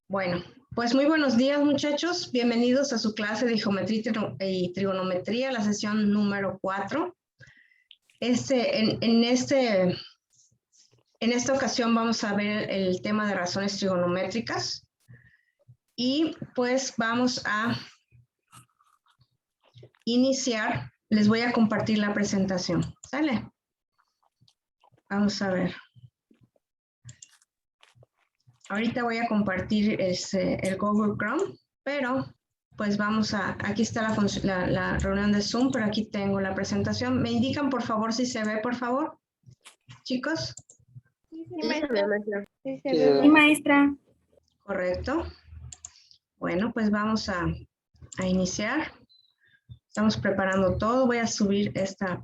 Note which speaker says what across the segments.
Speaker 1: Bueno, pues muy buenos días, muchachos. Bienvenidos a su clase de geometría y trigonometría, la sesión número 4. En esta ocasión vamos a ver el tema de razones trigonométricas y pues vamos a iniciar. Les voy a compartir la presentación. ¿Sale? Vamos a ver. Ahorita voy a compartir el Google Chrome, pero pues vamos aquí está la reunión de Zoom, pero aquí tengo la presentación. ¿Me indican, por favor, si se ve, por favor? Chicos.
Speaker 2: Sí, maestra.
Speaker 3: Sí, maestra.
Speaker 1: Correcto. Bueno, pues vamos a iniciar. Estamos preparando todo. Voy a subir esta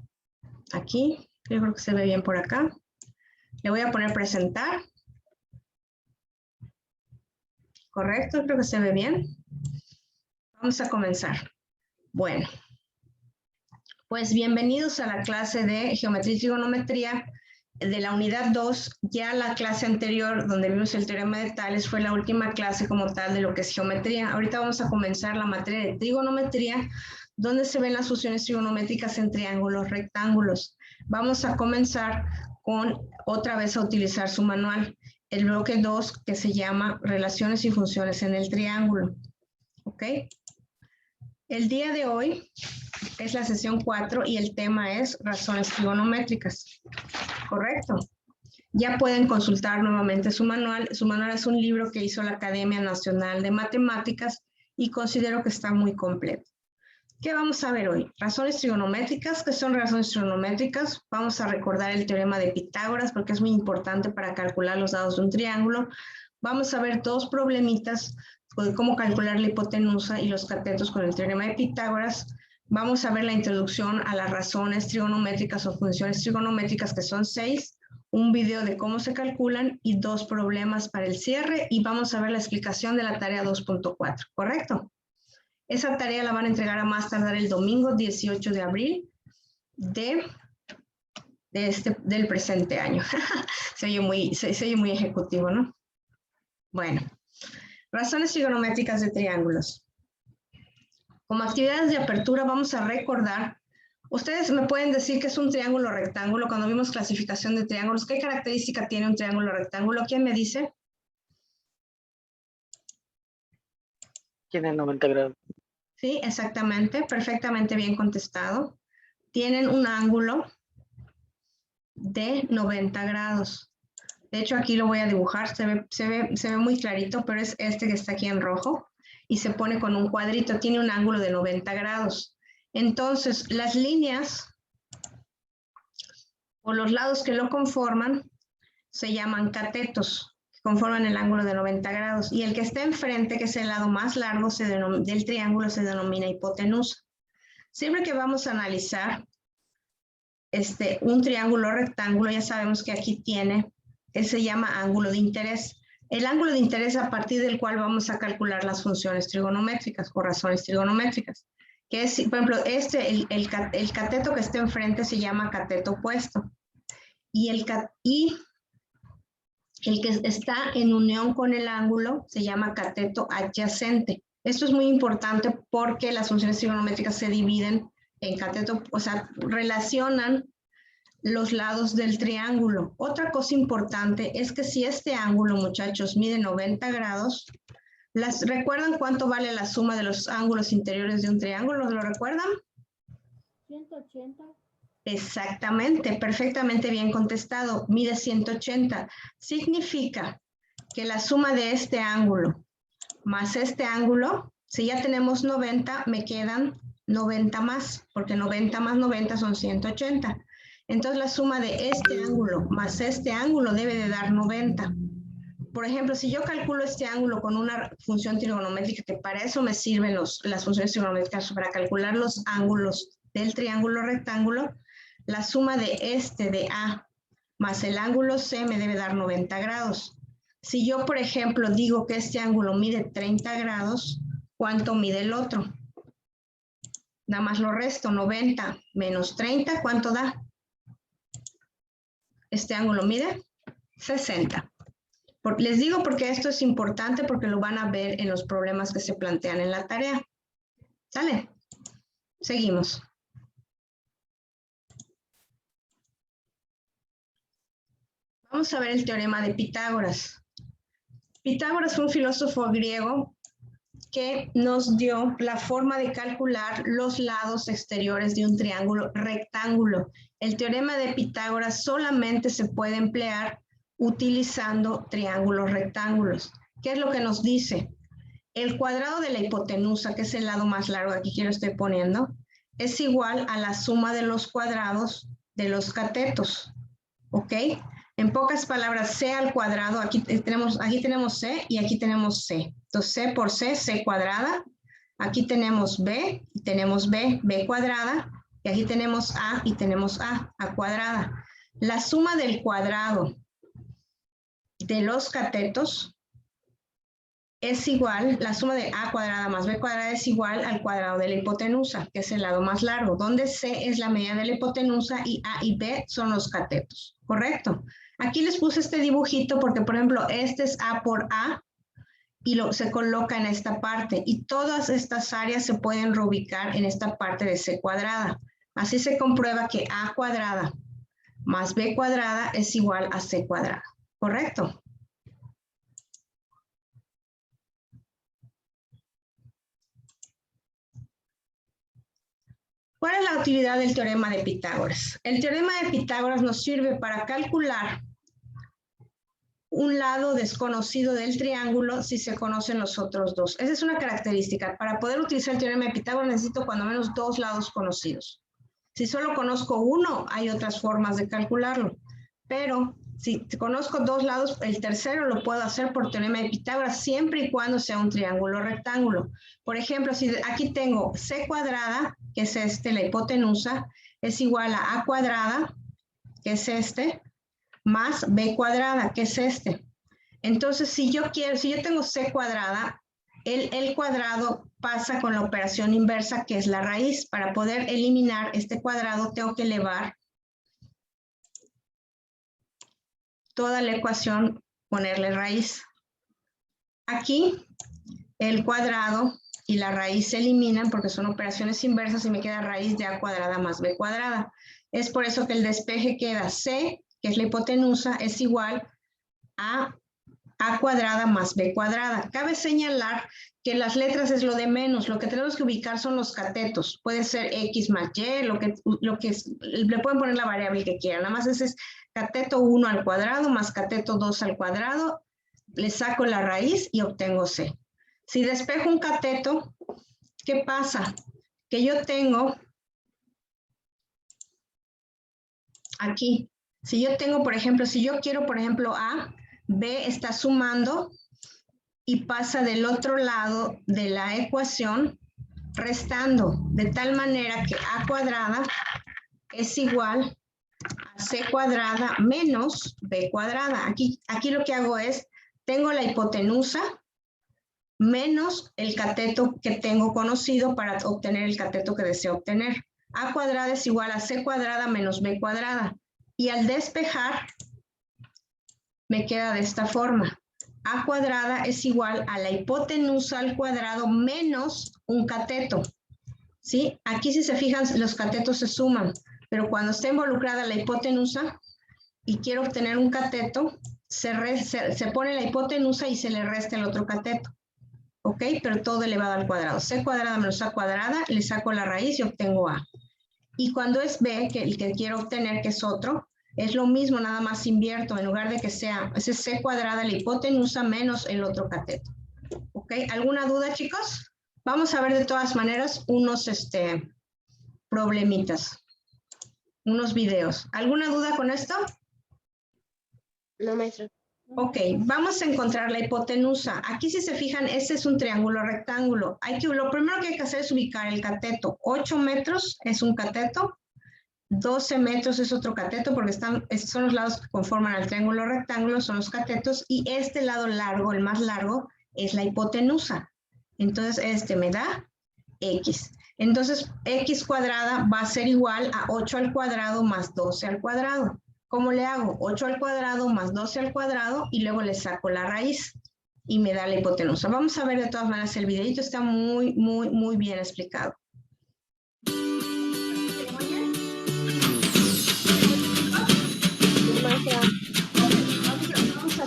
Speaker 1: aquí. Yo creo que se ve bien por acá. Le voy a poner presentar. Correcto, creo que se ve bien. Vamos a comenzar. Bueno, pues bienvenidos a la clase de Geometría y Trigonometría de la unidad 2. Ya la clase anterior, donde vimos el teorema de Tales, fue la última clase como tal de lo que es geometría. Ahorita vamos a comenzar la materia de trigonometría, donde se ven las funciones trigonométricas en triángulos, rectángulos. Vamos a comenzar con otra vez a utilizar su manual, el bloque 2, que se llama Relaciones y funciones en el triángulo. ¿Ok? El día de hoy es la sesión 4 y el tema es razones trigonométricas. ¿Correcto? Ya pueden consultar nuevamente su manual. Su manual es un libro que hizo la Academia Nacional de Matemáticas y considero que está muy completo. ¿Qué vamos a ver hoy? Razones trigonométricas. ¿Qué son razones trigonométricas? Vamos a recordar el teorema de Pitágoras porque es muy importante para calcular los lados de un triángulo. Vamos a ver dos problemitas de cómo calcular la hipotenusa y los catetos con el teorema de Pitágoras. Vamos a ver la introducción a las razones trigonométricas o funciones trigonométricas, que son 6, un video de cómo se calculan y 2 problemas para el cierre, y vamos a ver la explicación de la tarea 2.4, ¿correcto? Esa tarea la van a entregar a más tardar el domingo 18 de abril del presente año. se oye muy ejecutivo, ¿no? Bueno, razones trigonométricas de triángulos. Como actividades de apertura vamos a recordar, ustedes me pueden decir que es un triángulo rectángulo. Cuando vimos clasificación de triángulos, ¿qué característica tiene un triángulo rectángulo? ¿Quién me dice?
Speaker 2: Tiene 90 grados.
Speaker 1: Sí, exactamente, perfectamente bien contestado. Tienen un ángulo de 90 grados. De hecho, aquí lo voy a dibujar, se ve muy clarito, pero es este que está aquí en rojo y se pone con un cuadrito, tiene un ángulo de 90 grados. Entonces, las líneas o los lados que lo conforman se llaman catetos, que conforman el ángulo de 90 grados, y el que está enfrente, que es el lado más largo del triángulo, se denomina hipotenusa. Siempre que vamos a analizar un triángulo rectángulo, ya sabemos que aquí se llama ángulo de interés. El ángulo de interés a partir del cual vamos a calcular las funciones trigonométricas o razones trigonométricas. Que es, por ejemplo, el cateto que está enfrente se llama cateto opuesto. Y el que está en unión con el ángulo se llama cateto adyacente. Esto es muy importante porque las funciones trigonométricas se dividen en cateto, o sea, relacionan los lados del triángulo. Otra cosa importante es que si este ángulo, muchachos, mide 90 grados, ¿recuerdan cuánto vale la suma de los ángulos interiores de un triángulo? ¿Lo recuerdan?
Speaker 3: 180.
Speaker 1: Exactamente, perfectamente bien contestado. Mide 180. Significa que la suma de este ángulo más este ángulo, si ya tenemos 90, me quedan 90 más, porque 90 más 90 son 180. Entonces la suma de este ángulo más este ángulo debe de dar 90. Por ejemplo, si yo calculo este ángulo con una función trigonométrica, que para eso me sirven las funciones trigonométricas, para calcular los ángulos del triángulo rectángulo, la suma de A más el ángulo C me debe dar 90 grados. Si yo, por ejemplo, digo que este ángulo mide 30 grados, ¿cuánto mide el otro? Nada más lo resto, 90 menos 30, ¿cuánto da? Este ángulo mide 60. Les digo porque esto es importante porque lo van a ver en los problemas que se plantean en la tarea. ¿Sale? Seguimos. Vamos a ver el teorema de Pitágoras. Pitágoras fue un filósofo griego que nos dio la forma de calcular los lados exteriores de un triángulo rectángulo. El teorema de Pitágoras solamente se puede emplear utilizando triángulos rectángulos. ¿Qué es lo que nos dice? El cuadrado de la hipotenusa, que es el lado más largo, aquí que lo estoy poniendo, es igual a la suma de los cuadrados de los catetos. ¿Ok? En pocas palabras, c al cuadrado, aquí tenemos c y aquí tenemos c. Entonces, c por c cuadrada. Aquí tenemos b, y tenemos b cuadrada. Y aquí tenemos a y tenemos a cuadrada. La suma del cuadrado de los catetos es igual, la suma de a cuadrada más b cuadrada es igual al cuadrado de la hipotenusa, que es el lado más largo, donde c es la medida de la hipotenusa y a y b son los catetos. ¿Correcto? Aquí les puse este dibujito porque, por ejemplo, este es a por a y se coloca en esta parte. Y todas estas áreas se pueden reubicar en esta parte de c cuadrada. Así se comprueba que a cuadrada más b cuadrada es igual a c cuadrada. ¿Correcto? ¿Cuál es la utilidad del teorema de Pitágoras? El teorema de Pitágoras nos sirve para calcular un lado desconocido del triángulo si se conocen los otros dos. Esa es una característica. Para poder utilizar el teorema de Pitágoras necesito cuando menos dos lados conocidos. Si solo conozco uno, hay otras formas de calcularlo. Pero si conozco dos lados, el tercero lo puedo hacer por teorema de Pitágoras siempre y cuando sea un triángulo rectángulo. Por ejemplo, si aquí tengo c cuadrada, que es la hipotenusa, es igual a cuadrada, que es más b cuadrada, que es Entonces, si yo tengo c cuadrada, el cuadrado pasa con la operación inversa, que es la raíz. Para poder eliminar este cuadrado, tengo que elevar toda la ecuación, ponerle raíz. Aquí, el cuadrado y la raíz se eliminan porque son operaciones inversas y me queda raíz de a cuadrada más b cuadrada. Es por eso que el despeje queda c, que es la hipotenusa, es igual a cuadrada más b cuadrada. Cabe señalar que las letras es lo de menos. Lo que tenemos que ubicar son los catetos. Puede ser x más y, le pueden poner la variable que quieran. Nada más ese es cateto 1 al cuadrado más cateto 2 al cuadrado. Le saco la raíz y obtengo c. Si despejo un cateto, ¿qué pasa? Que yo tengo aquí, si yo tengo, por ejemplo, si yo quiero, por ejemplo, a, b está sumando y pasa del otro lado de la ecuación restando, de tal manera que a cuadrada es igual a c cuadrada menos b cuadrada. Aquí lo que hago es, tengo la hipotenusa menos el cateto que tengo conocido para obtener el cateto que deseo obtener. A cuadrada es igual a c cuadrada menos b cuadrada. Y al despejar, me queda de esta forma. A cuadrada es igual a la hipotenusa al cuadrado menos un cateto. ¿Sí? Aquí si se fijan, los catetos se suman. Pero cuando está involucrada la hipotenusa y quiero obtener un cateto, se pone la hipotenusa y se le resta el otro cateto. ¿Ok? Pero todo elevado al cuadrado. C cuadrada menos a cuadrada, le saco la raíz y obtengo a. Y cuando es b, que el que quiero obtener, que es otro, es lo mismo, nada más invierto. En lugar de que sea ese c cuadrada, la hipotenusa menos el otro cateto. ¿Ok? ¿Alguna duda, chicos? Vamos a ver de todas maneras unos problemitas. Unos videos. ¿Alguna duda con esto?
Speaker 2: No, maestra.
Speaker 1: Ok, vamos a encontrar la hipotenusa. Aquí si se fijan, este es un triángulo rectángulo. Lo primero que hay que hacer es ubicar el cateto. 8 metros es un cateto, 12 metros es otro cateto, porque son los lados que conforman al triángulo rectángulo, son los catetos, y este lado largo, el más largo, es la hipotenusa. Entonces, este me da x. Entonces, x cuadrada va a ser igual a 8 al cuadrado más 12 al cuadrado. ¿Cómo le hago? 8 al cuadrado más 12 al cuadrado y luego le saco la raíz y me da la hipotenusa. Vamos a ver de todas maneras el videito, está muy bien explicado.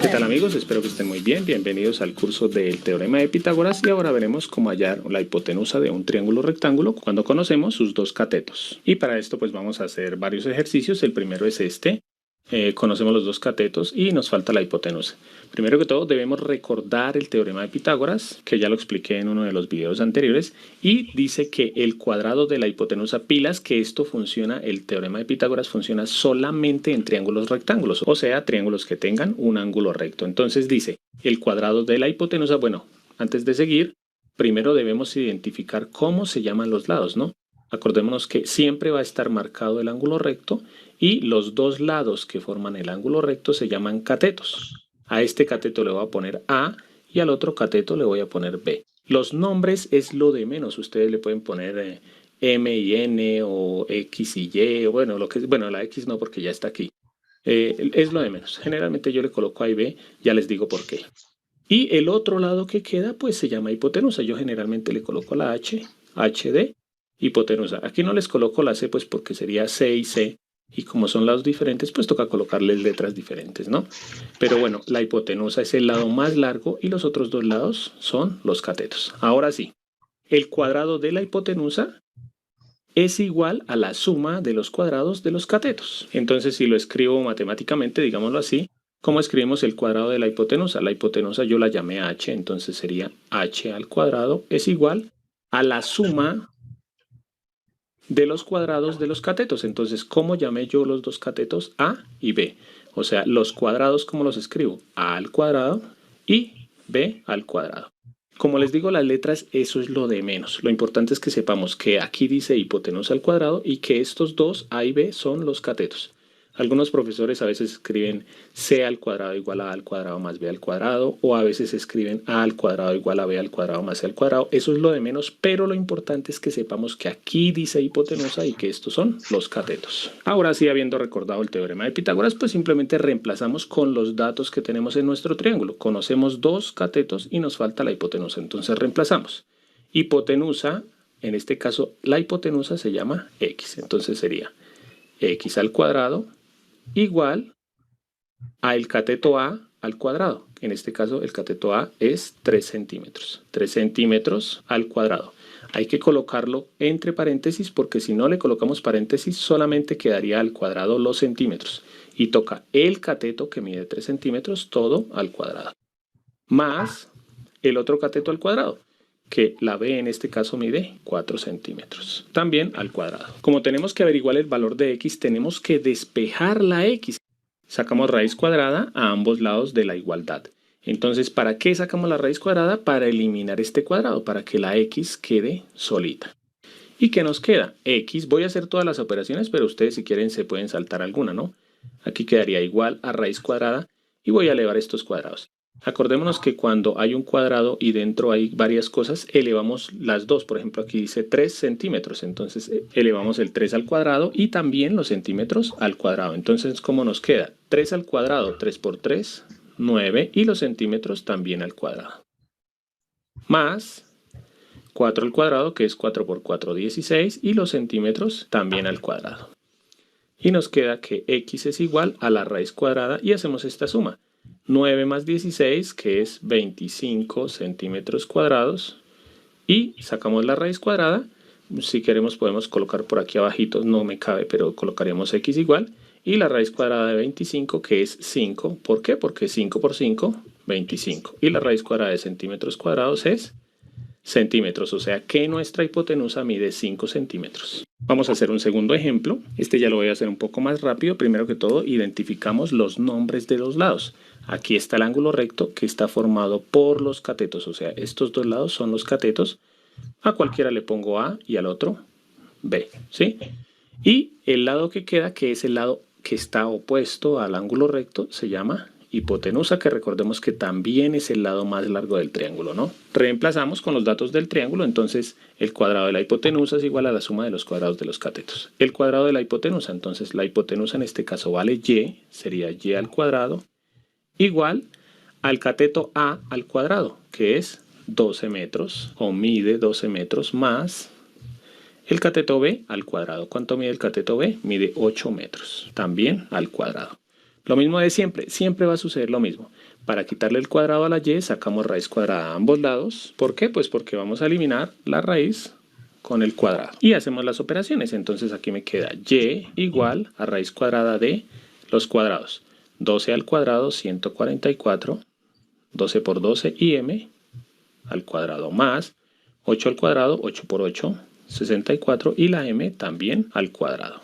Speaker 4: ¿Qué tal amigos? Espero que estén muy bien. Bienvenidos al curso del teorema de Pitágoras y ahora veremos cómo hallar la hipotenusa de un triángulo rectángulo cuando conocemos sus dos catetos. Y para esto pues vamos a hacer varios ejercicios. El primero es este. Conocemos los dos catetos y nos falta la hipotenusa. Primero que todo debemos recordar el teorema de Pitágoras, que ya lo expliqué en uno de los videos anteriores, y dice que el cuadrado de la hipotenusa pilas, que esto funciona, el teorema de Pitágoras funciona solamente en triángulos rectángulos, o sea, triángulos que tengan un ángulo recto. Entonces dice, el cuadrado de la hipotenusa, bueno, antes de seguir, primero debemos identificar cómo se llaman los lados, ¿no? Acordémonos que siempre va a estar marcado el ángulo recto y los dos lados que forman el ángulo recto se llaman catetos. A este cateto le voy a poner A y al otro cateto le voy a poner B. Los nombres es lo de menos. Ustedes le pueden poner M y N o X y Y. O bueno, la X no porque ya está aquí. Es lo de menos. Generalmente yo le coloco A y B. Ya les digo por qué. Y el otro lado que queda pues se llama hipotenusa. Yo generalmente le coloco la H, HD, hipotenusa. Aquí no les coloco la C pues porque sería C y C. Y como son lados diferentes, pues toca colocarles letras diferentes, ¿no? Pero bueno, la hipotenusa es el lado más largo y los otros dos lados son los catetos. Ahora sí, el cuadrado de la hipotenusa es igual a la suma de los cuadrados de los catetos. Entonces, si lo escribo matemáticamente, digámoslo así, ¿cómo escribimos el cuadrado de la hipotenusa? La hipotenusa yo la llamé h, entonces sería h al cuadrado es igual a la suma de los cuadrados de los catetos. Entonces, ¿cómo llamé yo los dos catetos? A y B. O sea, los cuadrados, ¿cómo los escribo? A al cuadrado y B al cuadrado. Como les digo, las letras, eso es lo de menos. Lo importante es que sepamos que aquí dice hipotenusa al cuadrado y que estos dos, A y B, son los catetos. Algunos profesores a veces escriben C al cuadrado igual a al cuadrado más B al cuadrado, o a veces escriben A al cuadrado igual a B al cuadrado más C al cuadrado. Eso es lo de menos, pero lo importante es que sepamos que aquí dice hipotenusa y que estos son los catetos. Ahora sí, habiendo recordado el teorema de Pitágoras, pues simplemente reemplazamos con los datos que tenemos en nuestro triángulo. Conocemos dos catetos y nos falta la hipotenusa, entonces reemplazamos. Hipotenusa, en este caso la hipotenusa se llama X, entonces sería X al cuadrado igual a el cateto A al cuadrado. En este caso el cateto A es 3 centímetros. 3 centímetros al cuadrado. Hay que colocarlo entre paréntesis porque si no le colocamos paréntesis solamente quedaría al cuadrado los centímetros. Y toca el cateto que mide 3 centímetros todo al cuadrado. Más el otro cateto al cuadrado, que la B en este caso mide 4 centímetros, también al cuadrado. Como tenemos que averiguar el valor de X, tenemos que despejar la X. Sacamos raíz cuadrada a ambos lados de la igualdad. Entonces, ¿para qué sacamos la raíz cuadrada? Para eliminar este cuadrado, para que la X quede solita. ¿Y qué nos queda? X, voy a hacer todas las operaciones, pero ustedes si quieren se pueden saltar alguna, ¿no? Aquí quedaría igual a raíz cuadrada y voy a elevar estos cuadrados. Acordémonos que cuando hay un cuadrado y dentro hay varias cosas, elevamos las dos. Por ejemplo, aquí dice 3 centímetros, entonces elevamos el 3 al cuadrado y también los centímetros al cuadrado. Entonces, ¿cómo nos queda? 3 al cuadrado, 3 por 3, 9, y los centímetros también al cuadrado. Más 4 al cuadrado, que es 4 por 4, 16, y los centímetros también al cuadrado. Y nos queda que X es igual a la raíz cuadrada y hacemos esta suma. 9 más 16, que es 25 centímetros cuadrados, y sacamos la raíz cuadrada. Si queremos podemos colocar por aquí abajito, no me cabe, pero colocaríamos X igual, y la raíz cuadrada de 25, que es 5. ¿Por qué? Porque 5 por 5, 25. Y la raíz cuadrada de centímetros cuadrados es centímetros, o sea que nuestra hipotenusa mide 5 centímetros. Vamos a hacer un segundo ejemplo. Este ya lo voy a hacer un poco más rápido. Primero que todo, identificamos los nombres de los lados. Aquí está el ángulo recto que está formado por los catetos, o sea, estos dos lados son los catetos. A cualquiera le pongo A y al otro B, ¿sí? Y el lado que queda, que es el lado que está opuesto al ángulo recto, se llama hipotenusa, que recordemos que también es el lado más largo del triángulo, ¿no? Reemplazamos con los datos del triángulo, entonces el cuadrado de la hipotenusa es igual a la suma de los cuadrados de los catetos. El cuadrado de la hipotenusa, entonces la hipotenusa en este caso vale y, sería y al cuadrado, igual al cateto A al cuadrado, que es 12 metros, o mide 12 metros más el cateto B al cuadrado. ¿Cuánto mide el cateto B? Mide 8 metros, también al cuadrado. Lo mismo de siempre, siempre va a suceder lo mismo. Para quitarle el cuadrado a la y, sacamos raíz cuadrada a ambos lados. ¿Por qué? Pues porque vamos a eliminar la raíz con el cuadrado. Y hacemos las operaciones. Entonces aquí me queda y igual a raíz cuadrada de los cuadrados. 12 al cuadrado, 144. 12 por 12, y m al cuadrado más 8 al cuadrado, 8 por 8, 64, y la m también al cuadrado.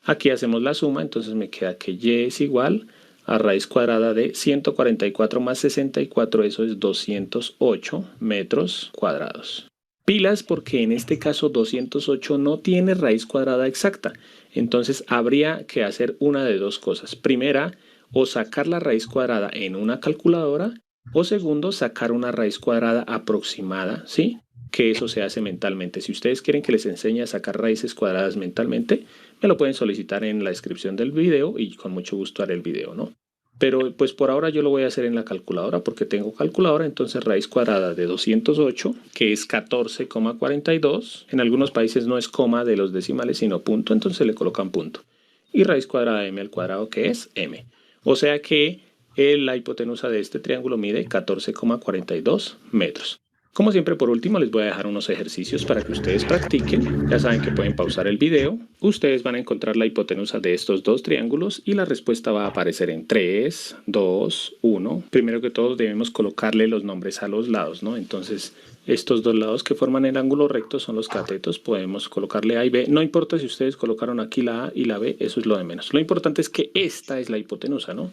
Speaker 4: Aquí hacemos la suma, entonces me queda que y es igual a raíz cuadrada de 144 más 64, eso es 208 metros cuadrados. Pilas, porque en este caso 208 no tiene raíz cuadrada exacta, entonces habría que hacer una de dos cosas. Primera, o sacar la raíz cuadrada en una calculadora, o segundo, sacar una raíz cuadrada aproximada, ¿sí? Que eso se hace mentalmente. Si ustedes quieren que les enseñe a sacar raíces cuadradas mentalmente, me lo pueden solicitar en la descripción del video y con mucho gusto haré el video, ¿no? Pero pues por ahora yo lo voy a hacer en la calculadora porque tengo calculadora. Entonces raíz cuadrada de 208, que es 14,42. En algunos países no es coma de los decimales, sino punto, entonces le colocan punto. Y raíz cuadrada de m al cuadrado, que es m. O sea que la hipotenusa de este triángulo mide 14,42 metros. Como siempre, por último, les voy a dejar unos ejercicios para que ustedes practiquen. Ya saben que pueden pausar el video. Ustedes van a encontrar la hipotenusa de estos dos triángulos y la respuesta va a aparecer en 3, 2, 1. Primero que todo debemos colocarle los nombres a los lados, ¿no? Entonces, estos dos lados que forman el ángulo recto son los catetos. Podemos colocarle A y B. No importa si ustedes colocaron aquí la A y la B, eso es lo de menos. Lo importante es que esta es la hipotenusa, ¿no?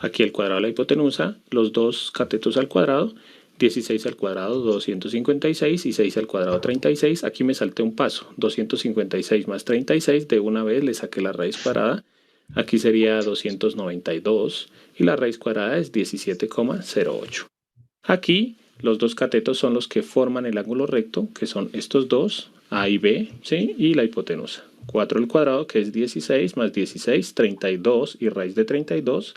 Speaker 4: Aquí el cuadrado de la hipotenusa, los dos catetos al cuadrado, 16 al cuadrado, 256, y 6 al cuadrado, 36. Aquí me salté un paso, 256 más 36, de una vez le saqué la raíz cuadrada. Aquí sería 292, y la raíz cuadrada es 17,08. Aquí los dos catetos son los que forman el ángulo recto, que son estos dos, A y B, ¿sí? Y la hipotenusa. 4 al cuadrado, que es 16, más 16, 32, y raíz de 32,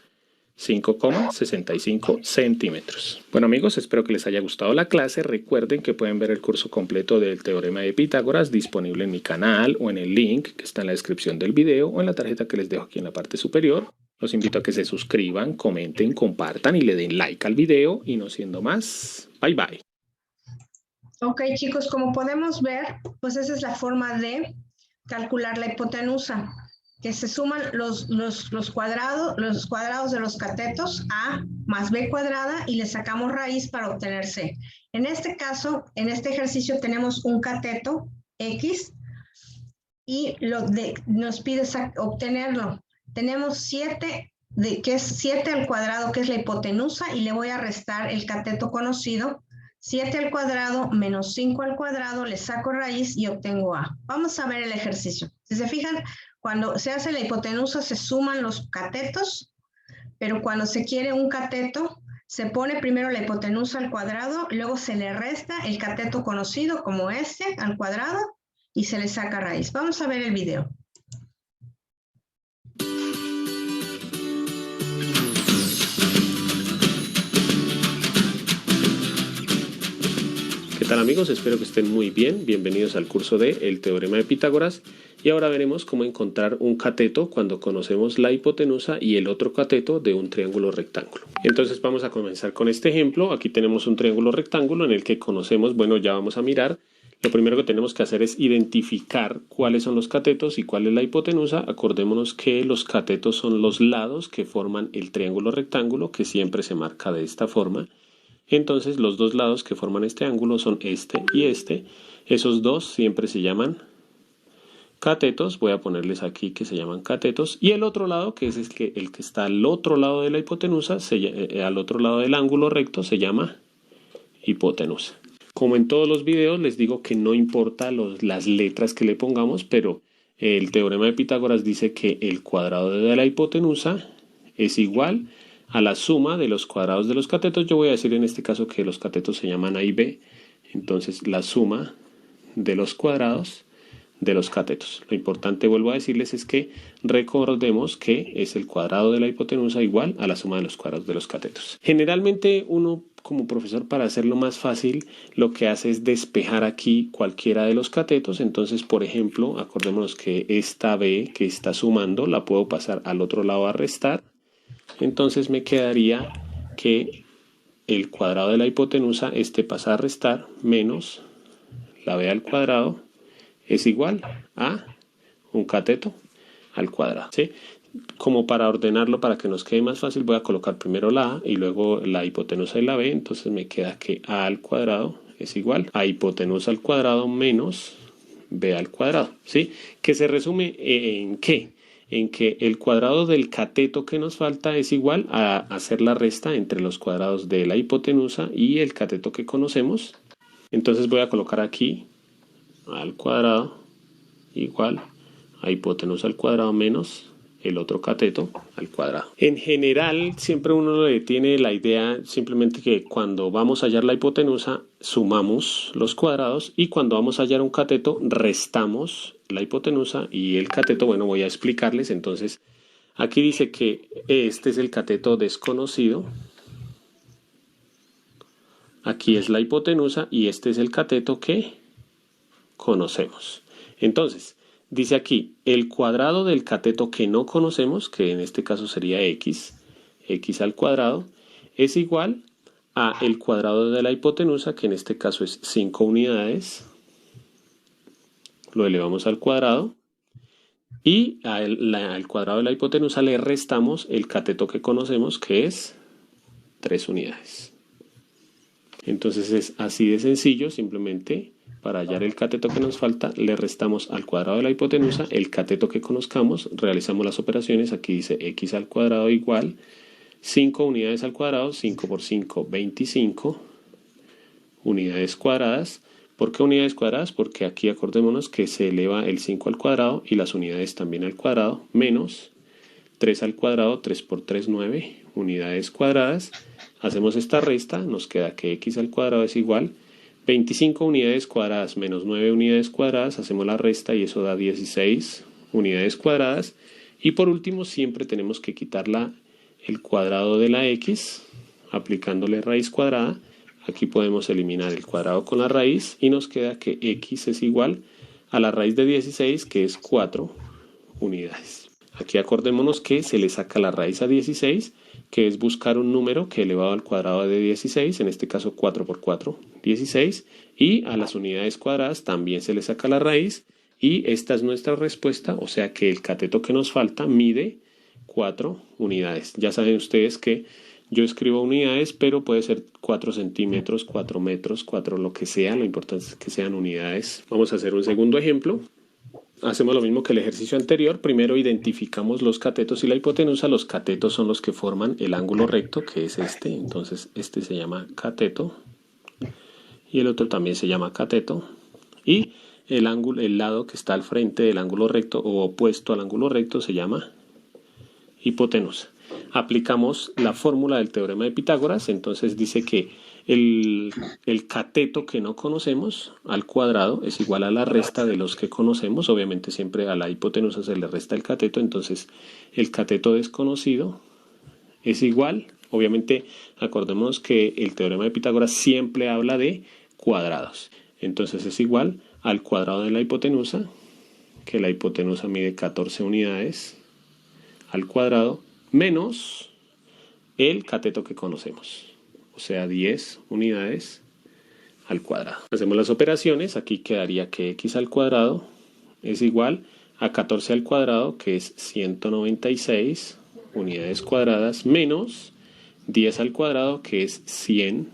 Speaker 4: 5,65 centímetros. Bueno amigos, espero que les haya gustado la clase. Recuerden que pueden ver el curso completo del teorema de Pitágoras disponible en mi canal o en el link que está en la descripción del video o en la tarjeta que les dejo aquí en la parte superior. Los invito a que se suscriban, comenten, compartan y le den like al video. Y no siendo más, bye bye.
Speaker 1: Ok chicos, como podemos ver, pues esa es la forma de calcular la hipotenusa, que se suman los cuadrados de los catetos A más B cuadrada y le sacamos raíz para obtener C. En este caso, en este ejercicio tenemos un cateto X y nos pide obtenerlo. Tenemos 7, que es 7 al cuadrado, que es la hipotenusa, y le voy a restar el cateto conocido. 7 al cuadrado menos 5 al cuadrado, le saco raíz y obtengo A. Vamos a ver el ejercicio. Si se fijan, cuando se hace la hipotenusa se suman los catetos, pero cuando se quiere un cateto, se pone primero la hipotenusa al cuadrado, luego se le resta el cateto conocido como este al cuadrado y se le saca raíz. Vamos a ver el video.
Speaker 4: ¿Qué tal amigos? Espero que estén muy bien. Bienvenidos al curso de El Teorema de Pitágoras. Y ahora veremos cómo encontrar un cateto cuando conocemos la hipotenusa y el otro cateto de un triángulo rectángulo. Entonces vamos a comenzar con este ejemplo. Aquí tenemos un triángulo rectángulo en el que conocemos, bueno, ya vamos a mirar. Lo primero que tenemos que hacer es identificar cuáles son los catetos y cuál es la hipotenusa. Acordémonos que los catetos son los lados que forman el triángulo rectángulo, que siempre se marca de esta forma. Entonces los dos lados que forman este ángulo son este y este. Esos dos siempre se llaman catetos. Voy a ponerles aquí que se llaman catetos. Y el otro lado, que es el que está al otro lado de la hipotenusa, al otro lado del ángulo recto, se llama hipotenusa. Como en todos los videos les digo que no importa las letras que le pongamos, pero el teorema de Pitágoras dice que el cuadrado de la hipotenusa es igual a la suma de los cuadrados de los catetos. Yo voy a decir en este caso que los catetos se llaman A y B. Entonces la suma de los cuadrados de los catetos. Lo importante, vuelvo a decirles, es que recordemos que es el cuadrado de la hipotenusa igual a la suma de los cuadrados de los catetos. Generalmente uno como profesor, para hacerlo más fácil, lo que hace es despejar aquí cualquiera de los catetos. Entonces, por ejemplo, acordémonos que esta B que está sumando la puedo pasar al otro lado a restar. Entonces me quedaría que el cuadrado de la hipotenusa, pasa a restar, menos la B al cuadrado es igual a un cateto al cuadrado, ¿sí? Como para ordenarlo, para que nos quede más fácil, voy a colocar primero la A y luego la hipotenusa y la B. Entonces me queda que A al cuadrado es igual a hipotenusa al cuadrado menos B al cuadrado, ¿sí? Que se resume en ¿qué? En que el cuadrado del cateto que nos falta es igual a hacer la resta entre los cuadrados de la hipotenusa y el cateto que conocemos. Entonces voy a colocar aquí A al cuadrado igual a hipotenusa al cuadrado menos el otro cateto al cuadrado. En general, siempre uno le tiene la idea simplemente que cuando vamos a hallar la hipotenusa, sumamos los cuadrados, y cuando vamos a hallar un cateto, restamos la hipotenusa y el cateto. Bueno, voy a explicarles. Entonces, aquí dice que este es el cateto desconocido. Aquí es la hipotenusa y este es el cateto que conocemos. Entonces, dice aquí, el cuadrado del cateto que no conocemos, que en este caso sería x al cuadrado, es igual a el cuadrado de la hipotenusa, que en este caso es 5 unidades. Lo elevamos al cuadrado. Y al cuadrado de la hipotenusa le restamos el cateto que conocemos, que es 3 unidades. Entonces es así de sencillo. Simplemente para hallar el cateto que nos falta, le restamos al cuadrado de la hipotenusa el cateto que conozcamos, realizamos las operaciones. Aquí dice x al cuadrado igual 5 unidades al cuadrado, 5 por 5, 25 unidades cuadradas. ¿Por qué unidades cuadradas? Porque aquí acordémonos que se eleva el 5 al cuadrado y las unidades también al cuadrado, menos 3 al cuadrado, 3 por 3, 9 unidades cuadradas. Hacemos esta resta, nos queda que x al cuadrado es igual 25 unidades cuadradas menos 9 unidades cuadradas, hacemos la resta y eso da 16 unidades cuadradas. Y por último, siempre tenemos que quitar el cuadrado de la x, aplicándole raíz cuadrada. Aquí podemos eliminar el cuadrado con la raíz y nos queda que x es igual a la raíz de 16, que es 4 unidades. Aquí acordémonos que se le saca la raíz a 16, que es buscar un número que elevado al cuadrado de 16, en este caso 4 por 4, 16, y a las unidades cuadradas también se le saca la raíz, y esta es nuestra respuesta, o sea que el cateto que nos falta mide 4 unidades. Ya saben ustedes que yo escribo unidades, pero puede ser 4 centímetros, 4 metros, 4 lo que sea, lo importante es que sean unidades. Vamos a hacer un segundo ejemplo. Hacemos lo mismo que el ejercicio anterior. Primero identificamos los catetos y la hipotenusa. Los catetos son los que forman el ángulo recto, que es este. Entonces este se llama cateto y el otro también se llama cateto. Y el lado que está al frente del ángulo recto o opuesto al ángulo recto se llama hipotenusa. Aplicamos la fórmula del teorema de Pitágoras. Entonces dice que el cateto que no conocemos al cuadrado es igual a la resta de los que conocemos. Obviamente siempre a la hipotenusa se le resta el cateto. Entonces el cateto desconocido es igual. Obviamente acordémonos que el teorema de Pitágoras siempre habla de cuadrados. Entonces es igual al cuadrado de la hipotenusa, que la hipotenusa mide 14 unidades al cuadrado, menos el cateto que conocemos, o sea 10 unidades al cuadrado. Hacemos las operaciones. Aquí quedaría que x al cuadrado es igual a 14 al cuadrado, que es 196 unidades cuadradas, menos 10 al cuadrado, que es 100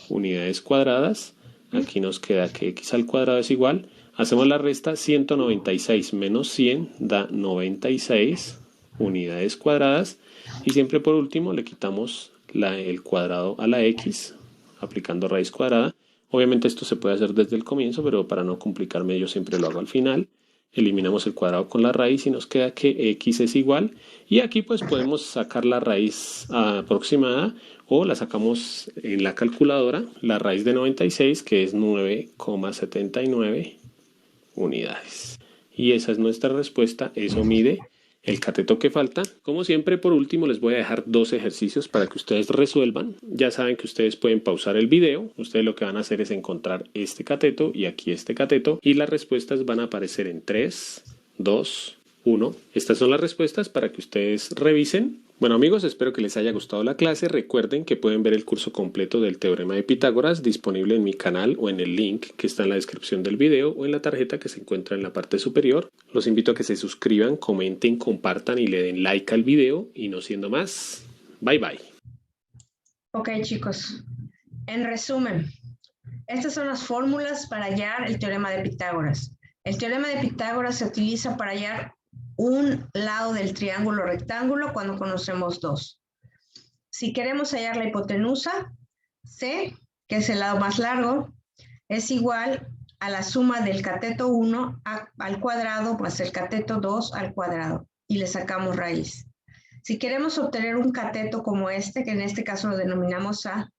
Speaker 4: unidades cuadradas. Aquí nos queda que x al cuadrado es igual, hacemos la resta, 196 menos 100 da 96 unidades cuadradas. Y siempre por último le quitamos el cuadrado a la x aplicando raíz cuadrada. Obviamente esto se puede hacer desde el comienzo, pero para no complicarme yo siempre lo hago al final. eliminamos el cuadrado con la raíz y nos queda que x es igual. Y aquí pues podemos sacar la raíz aproximada o la sacamos en la calculadora, la raíz de 96, que es 9,79 unidades. Y esa es nuestra respuesta, eso mide el cateto que falta. Como siempre, por último, les voy a dejar 2 ejercicios para que ustedes resuelvan. Ya saben que ustedes pueden pausar el video. Ustedes lo que van a hacer es encontrar este cateto y aquí este cateto. Y las respuestas van a aparecer en 3, 2, 1. Estas son las respuestas para que ustedes revisen. Bueno amigos, espero que les haya gustado la clase. Recuerden que pueden ver el curso completo del Teorema de Pitágoras disponible en mi canal o en el link que está en la descripción del video o en la tarjeta que se encuentra en la parte superior. Los invito a que se suscriban, comenten, compartan y le den like al video. Y no siendo más, bye bye.
Speaker 1: Ok chicos, en resumen, estas son las fórmulas para hallar el Teorema de Pitágoras. El Teorema de Pitágoras se utiliza para hallar un lado del triángulo rectángulo cuando conocemos 2. Si queremos hallar la hipotenusa, C, que es el lado más largo, es igual a la suma del cateto 1 al cuadrado más el cateto 2 al cuadrado y le sacamos raíz. Si queremos obtener un cateto como este, que en este caso lo denominamos A,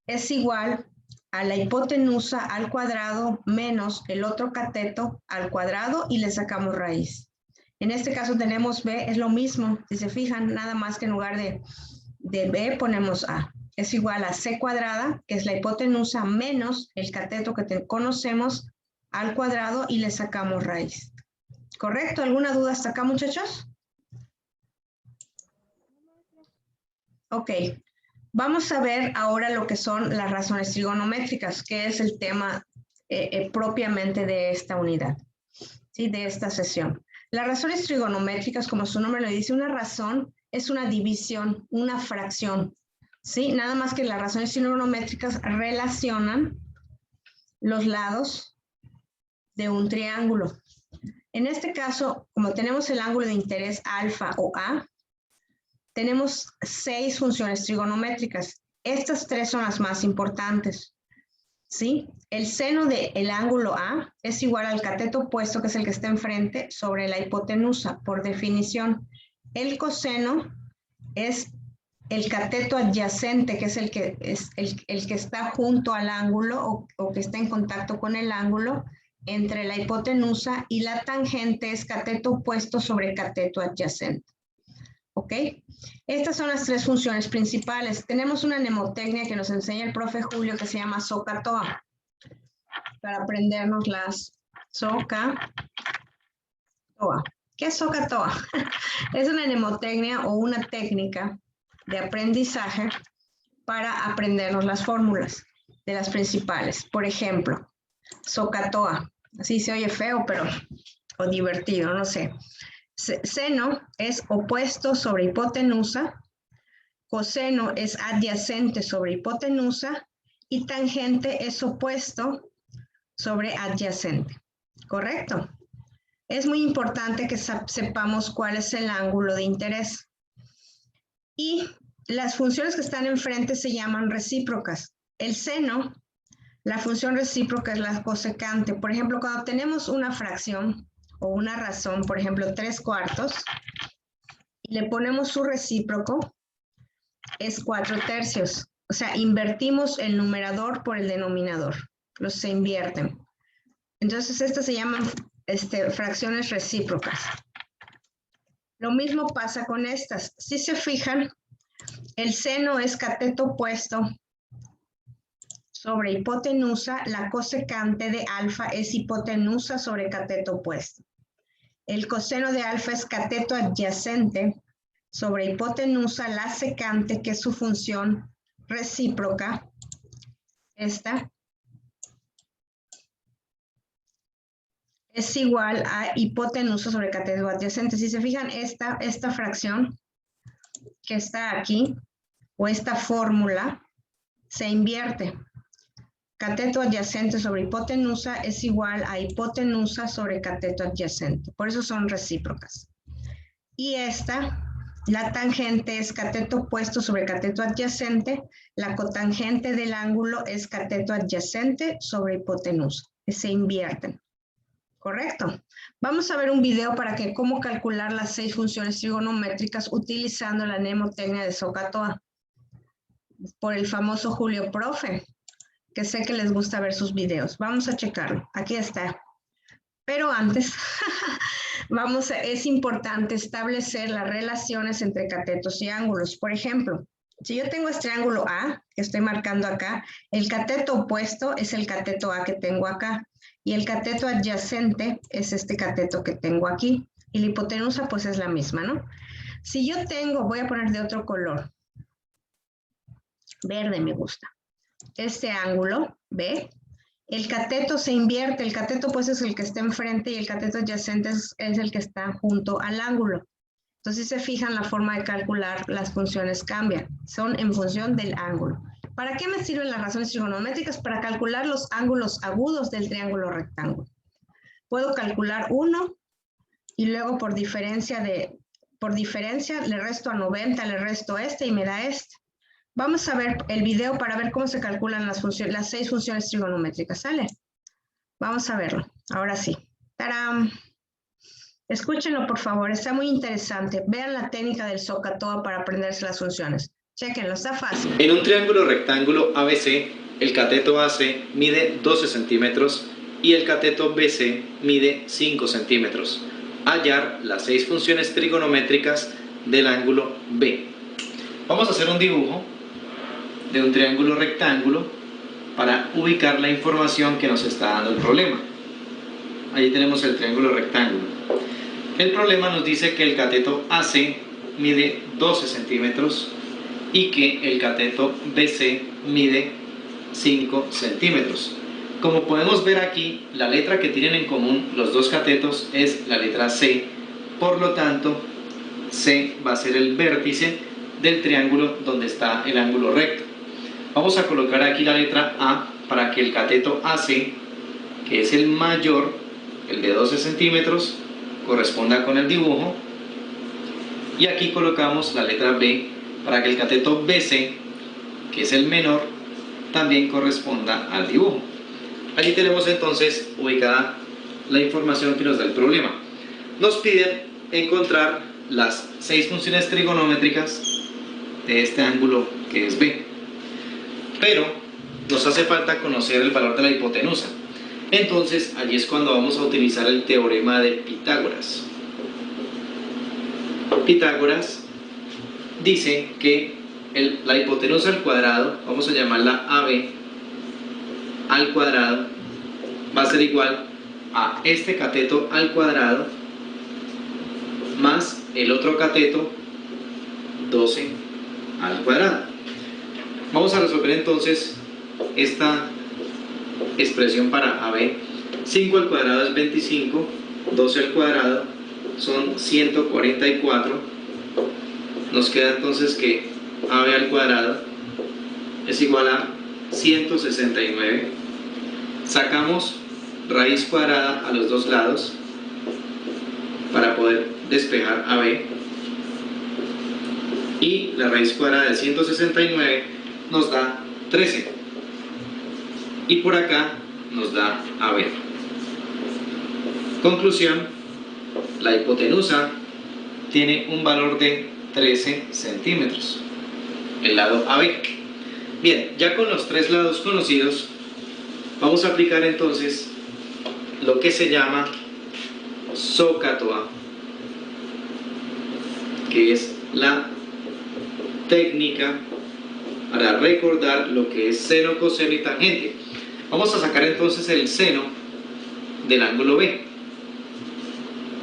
Speaker 1: es igual a la hipotenusa al cuadrado menos el otro cateto al cuadrado y le sacamos raíz. En este caso tenemos B, es lo mismo, si se fijan, nada más que en lugar de B ponemos A. Es igual a C cuadrada, que es la hipotenusa, menos el cateto que conocemos al cuadrado y le sacamos raíz. ¿Correcto? ¿Alguna duda hasta acá, muchachos? Ok. Vamos a ver ahora lo que son las razones trigonométricas, que es el tema propiamente de esta unidad, ¿sí? De esta sesión. Las razones trigonométricas, como su nombre lo dice, una razón es una división, una fracción, ¿sí? Nada más que las razones trigonométricas relacionan los lados de un triángulo. En este caso, como tenemos el ángulo de interés alfa o A, tenemos 6 funciones trigonométricas. Estas 3 son las más importantes, ¿sí? El seno del ángulo A es igual al cateto opuesto, que es el que está enfrente, sobre la hipotenusa, por definición. El coseno es el cateto adyacente, que es el que está junto al ángulo o que está en contacto con el ángulo entre la hipotenusa, y la tangente es cateto opuesto sobre cateto adyacente. ¿Ok? Estas son las 3 funciones principales. Tenemos una mnemotecnia que nos enseña el profe Julio que se llama SOHCAHTOA. Para aprendernos las SOHCAHTOA. ¿Qué es SOHCAHTOA? Es una mnemotecnia o una técnica de aprendizaje para aprendernos las fórmulas de las principales. Por ejemplo, SOHCAHTOA. Así se oye feo, pero o divertido, no sé. Seno es opuesto sobre hipotenusa, coseno es adyacente sobre hipotenusa y tangente es opuesto sobre adyacente. ¿Correcto? Es muy importante que sepamos cuál es el ángulo de interés. Y las funciones que están enfrente se llaman recíprocas. El seno, la función recíproca es la cosecante. Por ejemplo, cuando tenemos una fracción o una razón, por ejemplo, 3/4, y le ponemos su recíproco, es 4/3. O sea, invertimos el numerador por el denominador. Los se invierten. Entonces, estas se llaman fracciones recíprocas. Lo mismo pasa con estas. Si se fijan, el seno es cateto opuesto sobre hipotenusa, la cosecante de alfa es hipotenusa sobre cateto opuesto. El coseno de alfa es cateto adyacente sobre hipotenusa, la secante, que es su función recíproca, esta, es igual a hipotenusa sobre cateto adyacente. Si se fijan, esta fracción que está aquí, o esta fórmula, se invierte. Cateto adyacente sobre hipotenusa es igual a hipotenusa sobre cateto adyacente. Por eso son recíprocas. Y esta, la tangente es cateto opuesto sobre cateto adyacente. La cotangente del ángulo es cateto adyacente sobre hipotenusa. Que se invierten. Correcto. Vamos a ver un video para que cómo calcular las 6 funciones trigonométricas utilizando la mnemotecnia de SOHCAHTOA por el famoso Julio Profe, que sé que les gusta ver sus videos. Vamos a checarlo. Aquí está. Pero antes, es importante establecer las relaciones entre catetos y ángulos. Por ejemplo, si yo tengo este ángulo A, que estoy marcando acá, el cateto opuesto es el cateto A que tengo acá. Y el cateto adyacente es este cateto que tengo aquí. Y la hipotenusa pues es la misma, ¿no? Si yo tengo, voy a poner de otro color. Verde me gusta. Este ángulo, ¿ve? El cateto se invierte. El cateto pues es el que está enfrente y el cateto adyacente es el que está junto al ángulo. Entonces, si se fijan, la forma de calcular las funciones cambia. Son en función del ángulo. ¿Para qué me sirven las razones trigonométricas? Para calcular los ángulos agudos del triángulo rectángulo. Puedo calcular uno y luego por diferencia le resto a 90, le resto este y me da este. Vamos a ver el video para ver cómo se calculan las 6 funciones trigonométricas. ¿Sale? Vamos a verlo. Ahora sí. ¡Tarán! Escúchenlo, por favor. Está muy interesante. Vean la técnica del SOHCAHTOA para aprenderse las funciones. Chequenlo, está fácil.
Speaker 5: En un triángulo rectángulo ABC, el cateto AC mide 12 centímetros y el cateto BC mide 5 centímetros. Hallar las 6 funciones trigonométricas del ángulo B. Vamos a hacer un dibujo de un triángulo rectángulo para ubicar la información que nos está dando el problema. Ahí tenemos el triángulo rectángulo. El problema nos dice que el cateto AC mide 12 centímetros y que el cateto BC mide 5 centímetros. Como podemos ver aquí, la letra que tienen en común los dos catetos es la letra C. Por lo tanto, C va a ser el vértice del triángulo donde está el ángulo recto. Vamos a colocar aquí la letra A para que el cateto AC, que es el mayor, el de 12 centímetros, corresponda con el dibujo. Y aquí colocamos la letra B para que el cateto BC, que es el menor, también corresponda al dibujo. Allí tenemos entonces ubicada la información que nos da el problema. Nos piden encontrar las 6 funciones trigonométricas de este ángulo que es B. Pero nos hace falta conocer el valor de la hipotenusa. Entonces allí es cuando vamos a utilizar el teorema de Pitágoras. Pitágoras dice que la hipotenusa al cuadrado, vamos a llamarla AB al cuadrado, va a ser igual a este cateto al cuadrado más el otro cateto 12 al cuadrado. Vamos a resolver entonces esta expresión para AB. 5 al cuadrado es 25, 12 al cuadrado son 144. Nos queda entonces que AB al cuadrado es igual a 169. Sacamos raíz cuadrada a los dos lados para poder despejar AB. Y la raíz cuadrada de 169 nos da 13. Y por acá nos da AB. Conclusión, la hipotenusa tiene un valor de 13 centímetros, el lado AB. Bien, ya con los 3 lados conocidos, vamos a aplicar entonces lo que se llama SOHCAHTOA, que es la técnica para recordar lo que es seno, coseno y tangente. Vamos a sacar entonces el seno del ángulo B.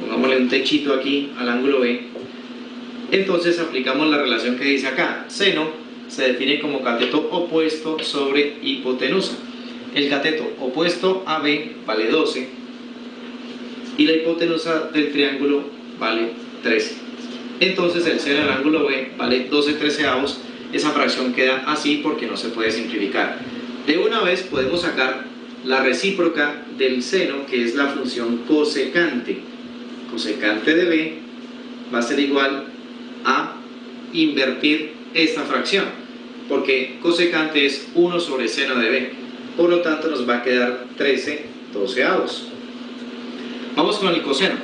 Speaker 5: Pongámosle un techito aquí al ángulo B. Entonces aplicamos la relación que dice acá. Seno se define como cateto opuesto sobre hipotenusa. El cateto opuesto a B vale 12 y la hipotenusa del triángulo vale 13. Entonces el seno del ángulo B vale 12/13. Esa fracción queda así porque no se puede simplificar. De una vez podemos sacar la recíproca del seno, que es la función cosecante. Cosecante de B va a ser igual a invertir esta fracción, porque cosecante es 1 sobre seno de B. Por lo tanto nos va a quedar 13/12. Vamos con el coseno.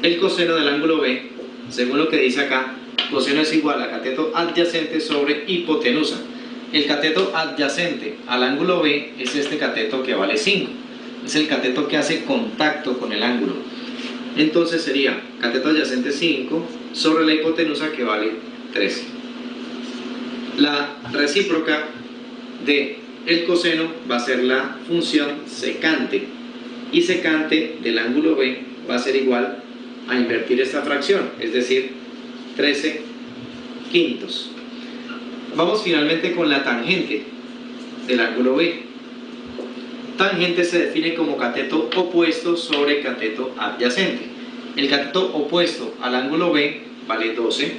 Speaker 5: El coseno del ángulo B, según lo que dice acá, coseno es igual a cateto adyacente sobre hipotenusa. El cateto adyacente al ángulo B es este cateto que vale 5. Es el cateto que hace contacto con el ángulo. Entonces sería cateto adyacente 5 sobre la hipotenusa que vale 13. La recíproca de el coseno va a ser la función secante. Y secante del ángulo B va a ser igual a invertir esta fracción, es decir, 13 quintos. Vamos finalmente con la tangente del ángulo B. Tangente se define como cateto opuesto sobre cateto adyacente. El cateto opuesto al ángulo B vale 12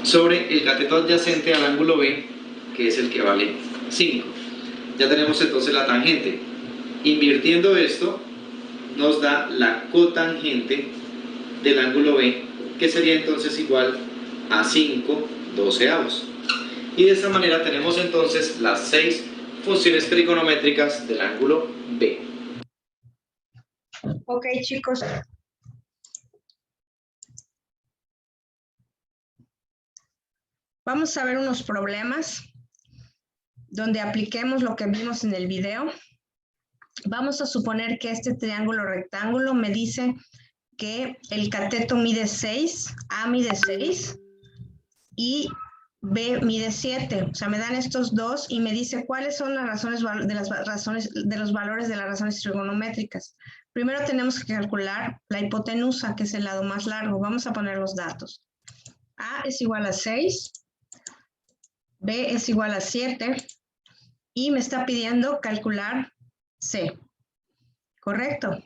Speaker 5: sobre el cateto adyacente al ángulo B, que es el que vale 5. Ya tenemos entonces la tangente. Invirtiendo esto nos da la cotangente del ángulo B, que sería entonces igual a 5/12. Y de esta manera tenemos entonces las 6 funciones trigonométricas del ángulo B.
Speaker 1: Ok, chicos. Vamos a ver unos problemas donde apliquemos lo que vimos en el video. Vamos a suponer que este triángulo rectángulo me dice que el cateto mide 6, A mide 6 y B mide 7. O sea, me dan estos dos y me dice cuáles son las razones de los valores de las razones trigonométricas. Primero tenemos que calcular la hipotenusa, que es el lado más largo. Vamos a poner los datos. A es igual a 6, B es igual a 7 y me está pidiendo calcular C. ¿Correcto?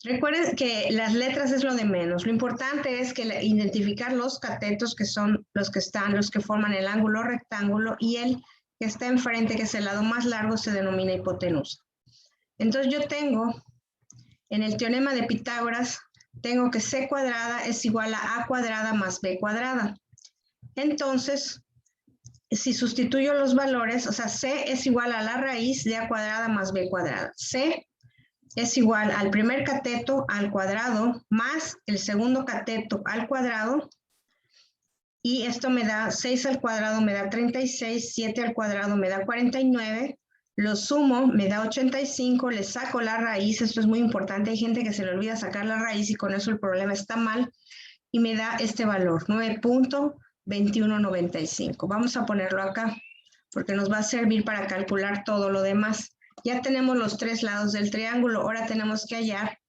Speaker 1: Recuerden que las letras es lo de menos. Lo importante es que identificar los catetos que son los que forman el ángulo rectángulo y el que está enfrente, que es el lado más largo, se denomina hipotenusa. Entonces yo tengo, en el teorema de Pitágoras, tengo que C cuadrada es igual a cuadrada más B cuadrada. Entonces, si sustituyo los valores, o sea, C es igual a la raíz de A cuadrada más B cuadrada. C es igual al primer cateto al cuadrado más el segundo cateto al cuadrado. Y esto me da 6 al cuadrado, me da 36, 7 al cuadrado me da 49. Lo sumo, me da 85, le saco la raíz, esto es muy importante. Hay gente que se le olvida sacar la raíz y con eso el problema está mal. Y me da este valor, 9.2195. Vamos a ponerlo acá, porque nos va a servir para calcular todo lo demás. Ya tenemos los tres lados del triángulo, ahora tenemos que hallar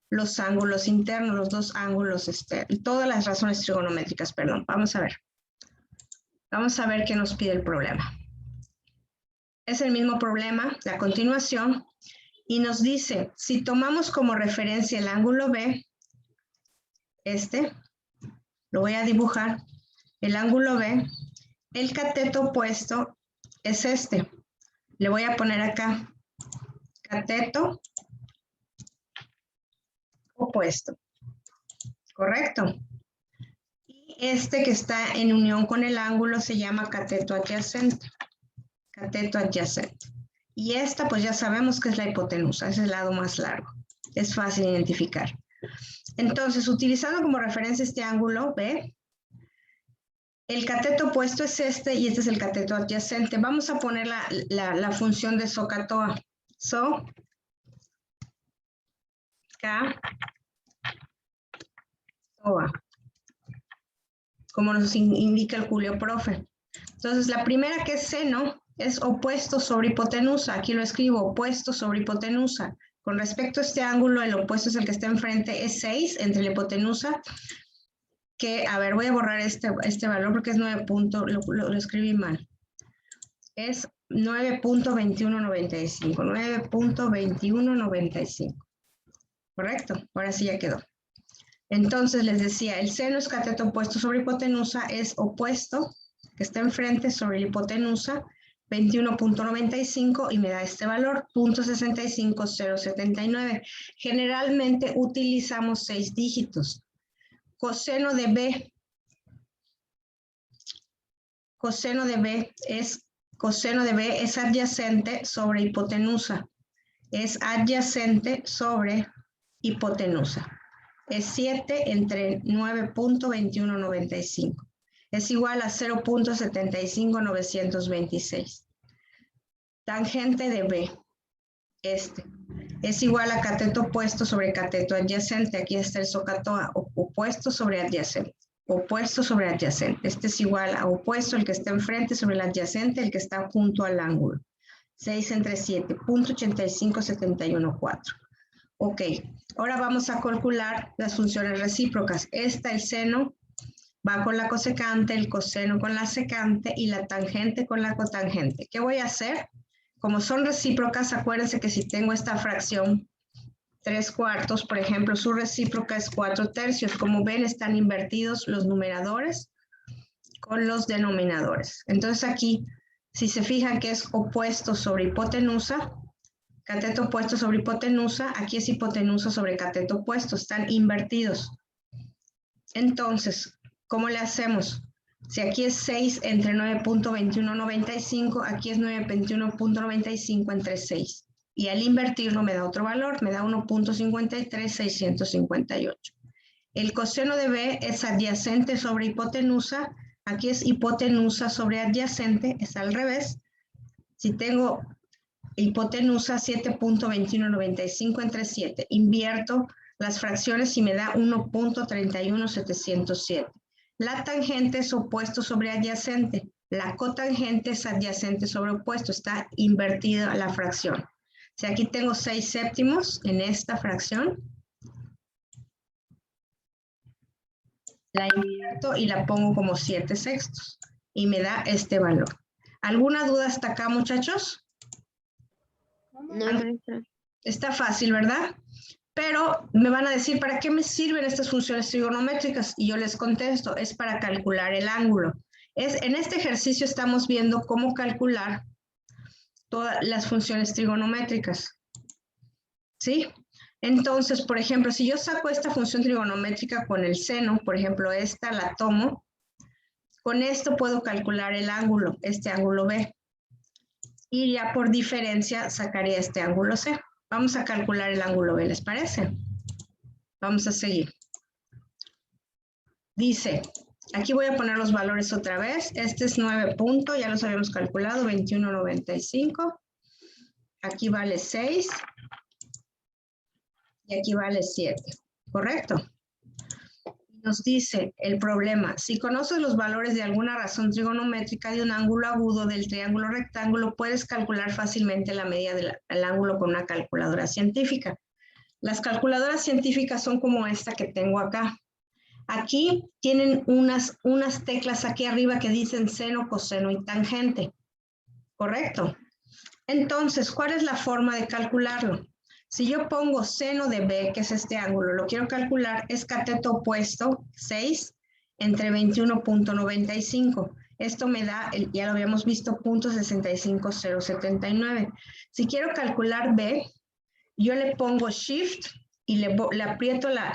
Speaker 1: los ángulos internos, los dos ángulos externos, todas las razones trigonométricas, perdón. Vamos a ver. Vamos a ver qué nos pide el problema. Es el mismo problema, la continuación, y nos dice, si tomamos como referencia el ángulo B, lo voy a dibujar, el ángulo B, el cateto opuesto es este. Le voy a poner acá, cateto opuesto, ¿correcto? Y este que está en unión con el ángulo se llama cateto adyacente. Cateto adyacente. Y esta pues ya sabemos que es la hipotenusa, es el lado más largo. Es fácil identificar. Entonces, utilizando como referencia este ángulo B, el cateto opuesto es este y este es el cateto adyacente. Vamos a poner la función de SOHCAHTOA. SOHCAHTOA. Como nos indica el Julio Profe. Entonces, la primera que es seno es opuesto sobre hipotenusa. Aquí lo escribo, opuesto sobre hipotenusa. Con respecto a este ángulo, el opuesto es el que está enfrente, es 6 entre la hipotenusa, que, a ver, voy a borrar este valor porque es 9 puntos, lo escribí mal. Es 9.2195, 9.2195. ¿Correcto? Ahora sí ya quedó. Entonces les decía, el seno es cateto opuesto sobre hipotenusa, es opuesto, que está enfrente sobre la hipotenusa, 21.95 y me da este valor, 0.65079. Generalmente utilizamos 6 dígitos. Coseno de B. Coseno de B es adyacente sobre hipotenusa. es adyacente sobre hipotenusa. Es 7 entre 9.2195. Es igual a 0.75926. Tangente de B, es igual a cateto opuesto sobre cateto adyacente. Aquí está el socato opuesto sobre adyacente. Opuesto sobre adyacente. Este es igual a opuesto, el que está enfrente sobre el adyacente, el que está junto al ángulo. 6 entre 7, .85714. Ok, ahora vamos a calcular las funciones recíprocas. El seno va con la cosecante, el coseno con la secante y la tangente con la cotangente. ¿Qué voy a hacer? Como son recíprocas, acuérdense que si tengo esta fracción 3/4, por ejemplo, su recíproca es 4/3. Como ven, están invertidos los numeradores con los denominadores. Entonces aquí, si se fijan que es opuesto sobre hipotenusa, cateto opuesto sobre hipotenusa, aquí es hipotenusa sobre cateto opuesto, están invertidos. Entonces, ¿cómo le hacemos? Si aquí es 6 entre 9.2195, aquí es 9.21.95 entre 6. Y al invertirlo me da otro valor, me da 1.53658. El coseno de B es adyacente sobre hipotenusa, aquí es hipotenusa sobre adyacente, es al revés. Si tengo hipotenusa 7.2195 entre 7, invierto las fracciones y me da 1.31707. La tangente es opuesto sobre adyacente. La cotangente es adyacente sobre opuesto. Está invertida la fracción. Si aquí tengo 6 séptimos en esta fracción, la invierto y la pongo como 7 sextos. Y me da este valor. ¿Alguna duda hasta acá, muchachos?
Speaker 2: No, maestra.
Speaker 1: Está fácil, ¿verdad? Pero me van a decir, ¿para qué me sirven estas funciones trigonométricas? Y yo les contesto, es para calcular el ángulo. En este ejercicio estamos viendo cómo calcular todas las funciones trigonométricas. ¿Sí? Entonces, por ejemplo, si yo saco esta función trigonométrica con el seno, por ejemplo, esta la tomo, con esto puedo calcular el ángulo, este ángulo B. Y ya por diferencia sacaría este ángulo C. Vamos a calcular el ángulo B, ¿les parece? Vamos a seguir. Dice, aquí voy a poner los valores otra vez. Este es 9 puntos, ya los habíamos calculado, 21.95. Aquí vale 6. Y aquí vale 7. ¿Correcto? Nos dice el problema, si conoces los valores de alguna razón trigonométrica de un ángulo agudo del triángulo rectángulo, puedes calcular fácilmente la medida del ángulo con una calculadora científica. Las calculadoras científicas son como esta que tengo acá. Aquí tienen unas teclas aquí arriba que dicen seno, coseno y tangente. ¿Correcto? Entonces, ¿cuál es la forma de calcularlo? Si yo pongo seno de B, que es este ángulo, lo quiero calcular, es cateto opuesto, 6 entre 21.95. Esto me da, ya lo habíamos visto, .65079. Si quiero calcular B, yo le pongo Shift y le aprieto la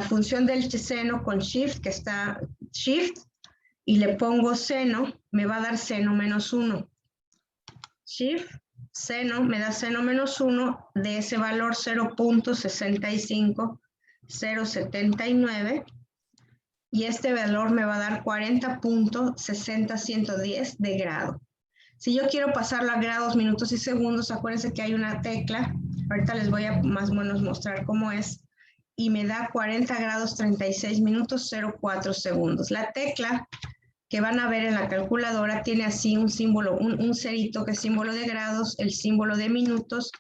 Speaker 1: función del seno con Shift, que está Shift, y le pongo seno, me va a dar seno menos 1. Shift, seno, me da seno menos 1 de ese valor 0.65079 y este valor me va a dar 40.60110 de grado. Si yo quiero pasarlo a grados, minutos y segundos, acuérdense que hay una tecla, ahorita les voy a más o menos mostrar cómo es, y me da 40 grados 36 minutos 04 segundos. La tecla que van a ver en la calculadora tiene así un símbolo, un cerito que es símbolo de grados, el símbolo de minutos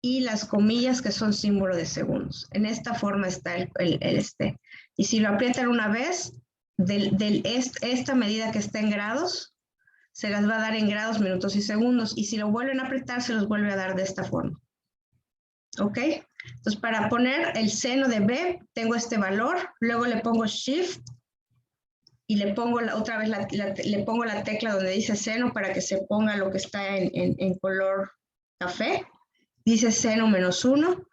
Speaker 1: y las comillas que son símbolo de segundos. En esta forma está Y si lo aprietan una vez, esta medida que está en grados, se las va a dar en grados, minutos y segundos. Y si lo vuelven a apretar, se los vuelve a dar de esta forma. ¿Ok? Entonces, para poner el seno de B, tengo este valor, luego le pongo Shift, y le pongo otra vez le pongo la tecla donde dice seno para que se ponga lo que está en color café. Dice seno menos 1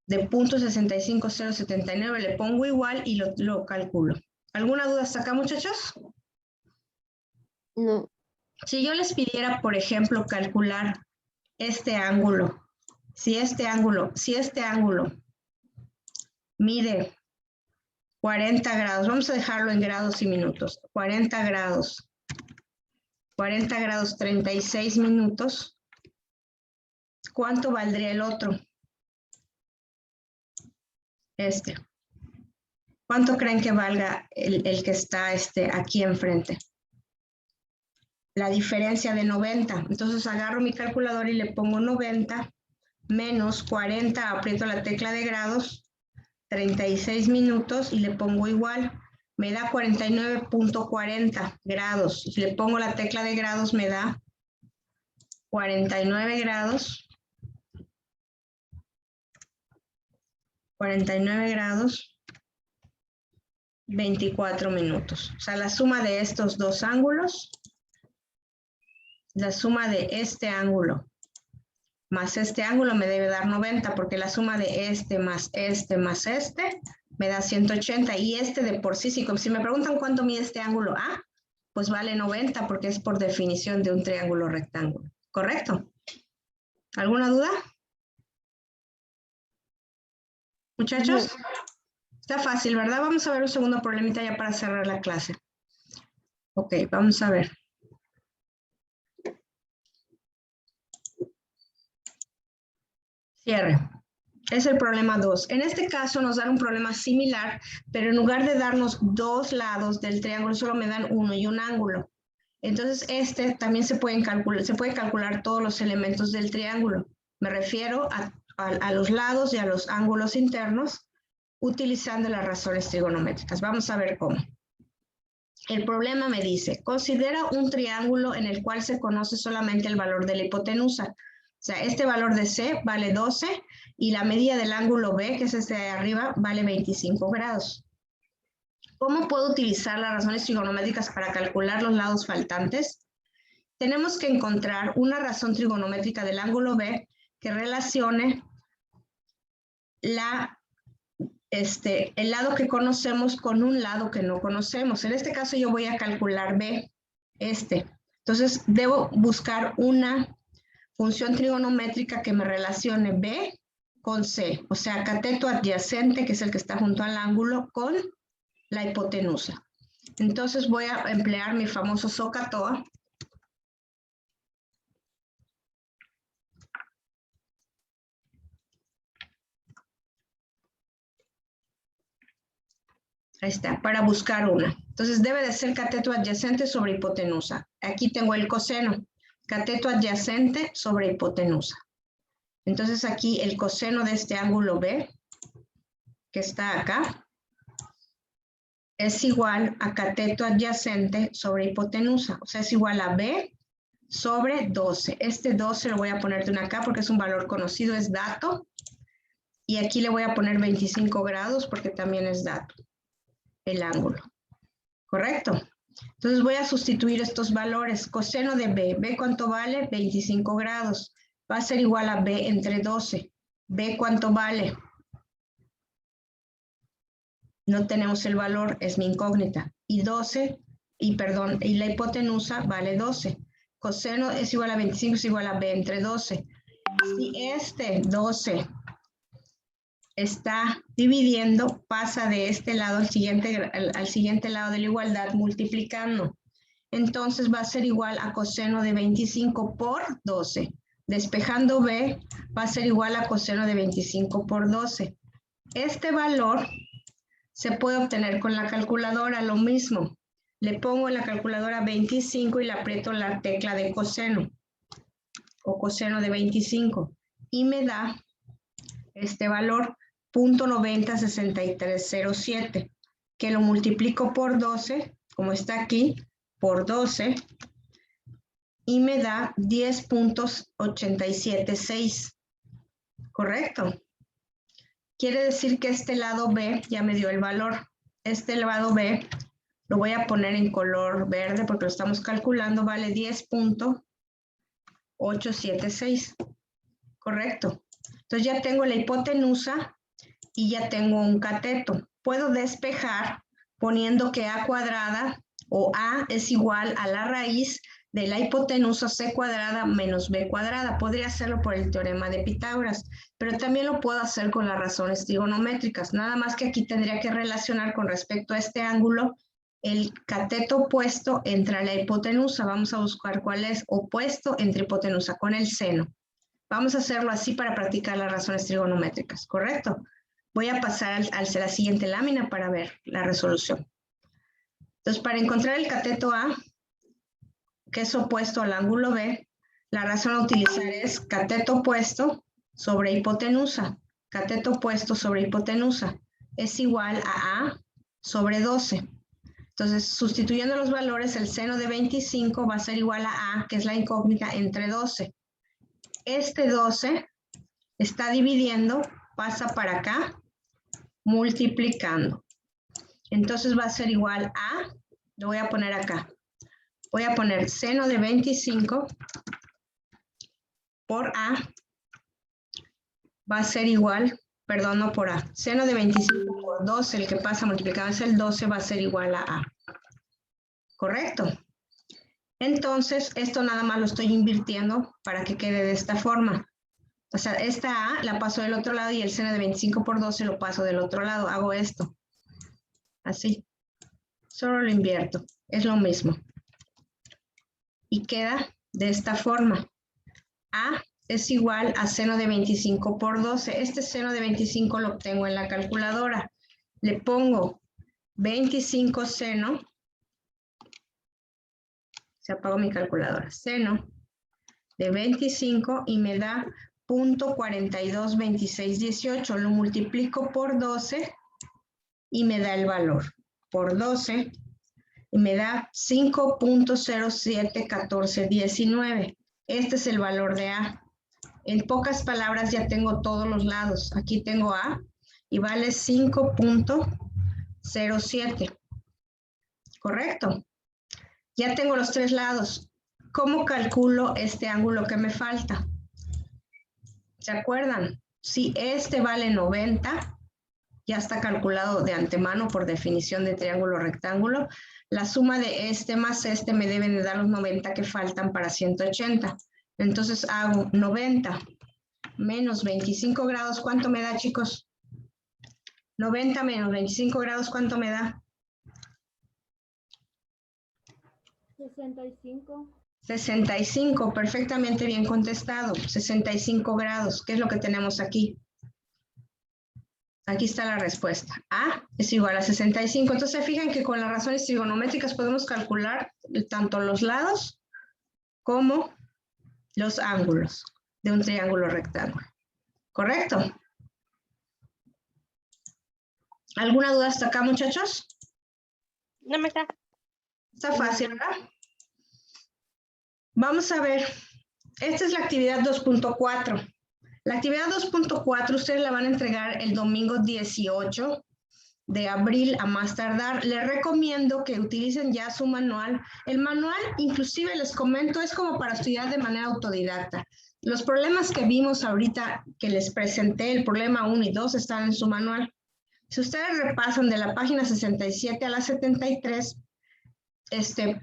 Speaker 1: de .65079, le pongo igual y lo calculo. ¿Alguna duda hasta acá, muchachos?
Speaker 2: No.
Speaker 1: Si yo les pidiera, por ejemplo, calcular este ángulo, si este ángulo mide 40 grados, vamos a dejarlo en grados y minutos, 40 grados, 36 minutos, ¿cuánto valdría el otro? Este. ¿Cuánto creen que valga el que está aquí enfrente? La diferencia de 90. Entonces agarro mi calculadora y le pongo 90 menos 40, aprieto la tecla de grados, 36 minutos y le pongo igual. Me da 49.40 grados. Si le pongo la tecla de grados me da 49 grados. 49 grados. 24 minutos. O sea, la suma de estos dos ángulos, la suma de este ángulo más este ángulo me debe dar 90, porque la suma de este más este más este me da 180. Y este de por sí, si me preguntan cuánto mide este ángulo A, pues vale 90, porque es por definición de un triángulo rectángulo. ¿Correcto? ¿Alguna duda? Muchachos, está fácil, ¿verdad? Vamos a ver un segundo problemita ya para cerrar la clase. Ok, vamos a ver. Cierre. Es el problema 2. En este caso nos dan un problema similar, pero en lugar de darnos dos lados del triángulo, solo me dan uno y un ángulo. Entonces también se puede calcular todos los elementos del triángulo. Me refiero a los lados y a los ángulos internos utilizando las razones trigonométricas. Vamos a ver cómo. El problema me dice, considera un triángulo en el cual se conoce solamente el valor de la hipotenusa. O sea, este valor de C vale 12 y la medida del ángulo B, que es este de arriba, vale 25 grados. ¿Cómo puedo utilizar las razones trigonométricas para calcular los lados faltantes? Tenemos que encontrar una razón trigonométrica del ángulo B que relacione el lado que conocemos con un lado que no conocemos. En este caso yo voy a calcular B, Entonces debo buscar una función trigonométrica que me relacione B con C, o sea, cateto adyacente, que es el que está junto al ángulo, con la hipotenusa. Entonces voy a emplear mi famoso SOHCAHTOA. Ahí está, para buscar una. Entonces debe de ser cateto adyacente sobre hipotenusa. Aquí tengo el coseno. Cateto adyacente sobre hipotenusa. Entonces aquí el coseno de este ángulo B, que está acá, es igual a cateto adyacente sobre hipotenusa. O sea, es igual a B sobre 12. Este 12 lo voy a poner de una acá porque es un valor conocido, es dato. Y aquí le voy a poner 25 grados porque también es dato, el ángulo. ¿Correcto? Entonces voy a sustituir estos valores. Coseno de B. ¿B cuánto vale? 25 grados. Va a ser igual a B entre 12. ¿B cuánto vale? No tenemos el valor, es mi incógnita. Y la hipotenusa vale 12. Coseno es igual a 25, es igual a B entre 12. Si este 12 está dividiendo, pasa de este lado al siguiente lado de la igualdad multiplicando. Entonces va a ser igual a coseno de 25 por 12. Despejando B va a ser igual a coseno de 25 por 12. Este valor se puede obtener con la calculadora, lo mismo. Le pongo en la calculadora 25 y le aprieto la tecla de coseno o coseno de 25 y me da este valor 0.906307, que lo multiplico por 12, como está aquí, por 12, y me da 10.876. ¿Correcto? Quiere decir que este lado B ya me dio el valor. Este lado B lo voy a poner en color verde porque lo estamos calculando, vale 10.876. ¿Correcto? Entonces ya tengo la hipotenusa y ya tengo un cateto. Puedo despejar poniendo que A cuadrada o A es igual a la raíz de la hipotenusa c cuadrada menos b cuadrada. Podría hacerlo por el teorema de Pitágoras, pero también lo puedo hacer con las razones trigonométricas. Nada más que aquí tendría que relacionar con respecto a este ángulo el cateto opuesto entre la hipotenusa. Vamos a buscar cuál es opuesto entre hipotenusa con el seno. Vamos a hacerlo así para practicar las razones trigonométricas, ¿correcto? Voy a pasar a la siguiente lámina para ver la resolución. Entonces, para encontrar el cateto A, que es opuesto al ángulo B, la razón a utilizar es cateto opuesto sobre hipotenusa. Cateto opuesto sobre hipotenusa es igual a sobre 12. Entonces, sustituyendo los valores, el seno de 25 va a ser igual a que es la incógnita, entre 12. Este 12 está dividiendo, pasa para acá, multiplicando. Entonces va a ser igual a, lo voy a poner acá. Voy a poner seno de 25 por A, va a ser igual, perdón, no por A, seno de 25 por 12, el que pasa multiplicado es el 12, va a ser igual a A. ¿Correcto? Entonces, esto nada más lo estoy invirtiendo para que quede de esta forma. O sea, esta A la paso del otro lado y el seno de 25 por 12 lo paso del otro lado. Hago esto. Así. Solo lo invierto. Es lo mismo. Y queda de esta forma. A es igual a seno de 25 por 12. Este seno de 25 lo obtengo en la calculadora. Le pongo 25 seno. Se apagó mi calculadora. Seno de 25 y me da 0.422618. Lo multiplico por 12 y me da el valor. Por 12 y me da 5.071419. Este es el valor de A. En pocas palabras ya tengo todos los lados. Aquí tengo A y vale 5.07. ¿Correcto? Ya tengo los tres lados. ¿Cómo calculo este ángulo que me falta? ¿Se acuerdan? Si este vale 90, ya está calculado de antemano por definición de triángulo rectángulo. La suma de este más este me deben de dar los 90 que faltan para 180. Entonces hago 90 menos 25 grados. ¿Cuánto me da, chicos? 90 menos 25 grados, ¿cuánto me da?
Speaker 3: 65.
Speaker 1: 65, perfectamente bien contestado. 65 grados, ¿qué es lo que tenemos aquí? Aquí está la respuesta. A es igual a 65. Entonces, se fijan que con las razones trigonométricas podemos calcular tanto los lados como los ángulos de un triángulo rectángulo. ¿Correcto? ¿Alguna duda hasta acá, muchachos?
Speaker 2: No me está.
Speaker 1: Está fácil, ¿verdad? Vamos a ver. Esta es la actividad 2.4. La actividad 2.4 ustedes la van a entregar el domingo 18 de abril a más tardar. Les recomiendo que utilicen ya su manual. El manual, inclusive les comento, es como para estudiar de manera autodidacta. Los problemas que vimos ahorita que les presenté, el problema 1 y 2, están en su manual. Si ustedes repasan de la página 67 a la 73,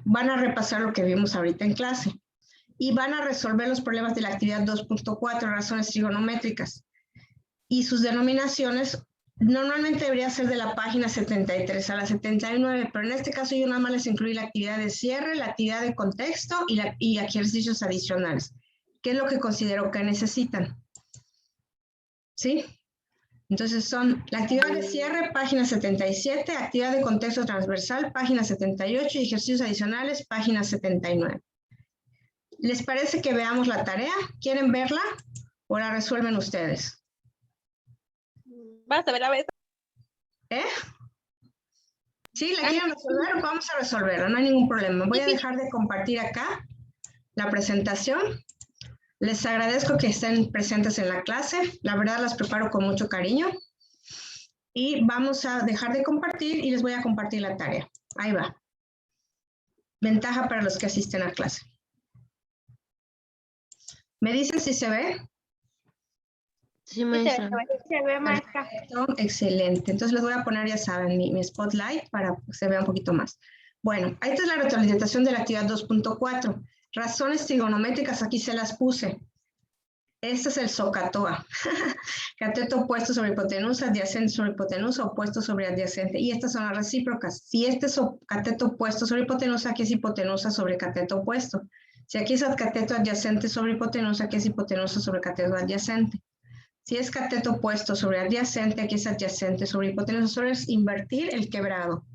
Speaker 1: van a repasar lo que vimos ahorita en clase. Y van a resolver los problemas de la actividad 2.4, razones trigonométricas. Y sus denominaciones normalmente debería ser de la página 73 a la 79, pero en este caso yo nada más les incluí la actividad de cierre, la actividad de contexto y ejercicios adicionales, que es lo que considero que necesitan. ¿Sí? Entonces son la actividad de cierre, página 77, actividad de contexto transversal, página 78 y ejercicios adicionales, página 79. ¿Les parece que veamos la tarea? ¿Quieren verla o la resuelven ustedes?
Speaker 2: Vas a ver la vez.
Speaker 1: ¿Eh? ¿Sí? ¿La quieren resolver? Vamos a resolverla, no hay ningún problema. Voy a dejar de compartir acá la presentación. Les agradezco que estén presentes en la clase. La verdad las preparo con mucho cariño. Y vamos a dejar de compartir y les voy a compartir la tarea. Ahí va. Ventaja para los que asisten a clase. ¿Me dicen si se ve?
Speaker 2: Sí, maestra.
Speaker 3: Se ve, maestra.
Speaker 1: Perfecto, excelente. Entonces les voy a poner, ya saben, mi spotlight para que se vea un poquito más. Bueno, esta es la retroalimentación de la actividad 2.4. Razones trigonométricas, aquí se las puse. Este es el SOHCAHTOA. Cateto opuesto sobre hipotenusa, adyacente sobre hipotenusa, opuesto sobre adyacente. Y estas son las recíprocas. Si este es cateto opuesto sobre hipotenusa, aquí es hipotenusa sobre cateto opuesto. Si aquí es cateto adyacente sobre hipotenusa, aquí es hipotenusa sobre cateto adyacente. Si es cateto opuesto sobre adyacente, aquí es adyacente sobre hipotenusa. Solo es invertir el quebrado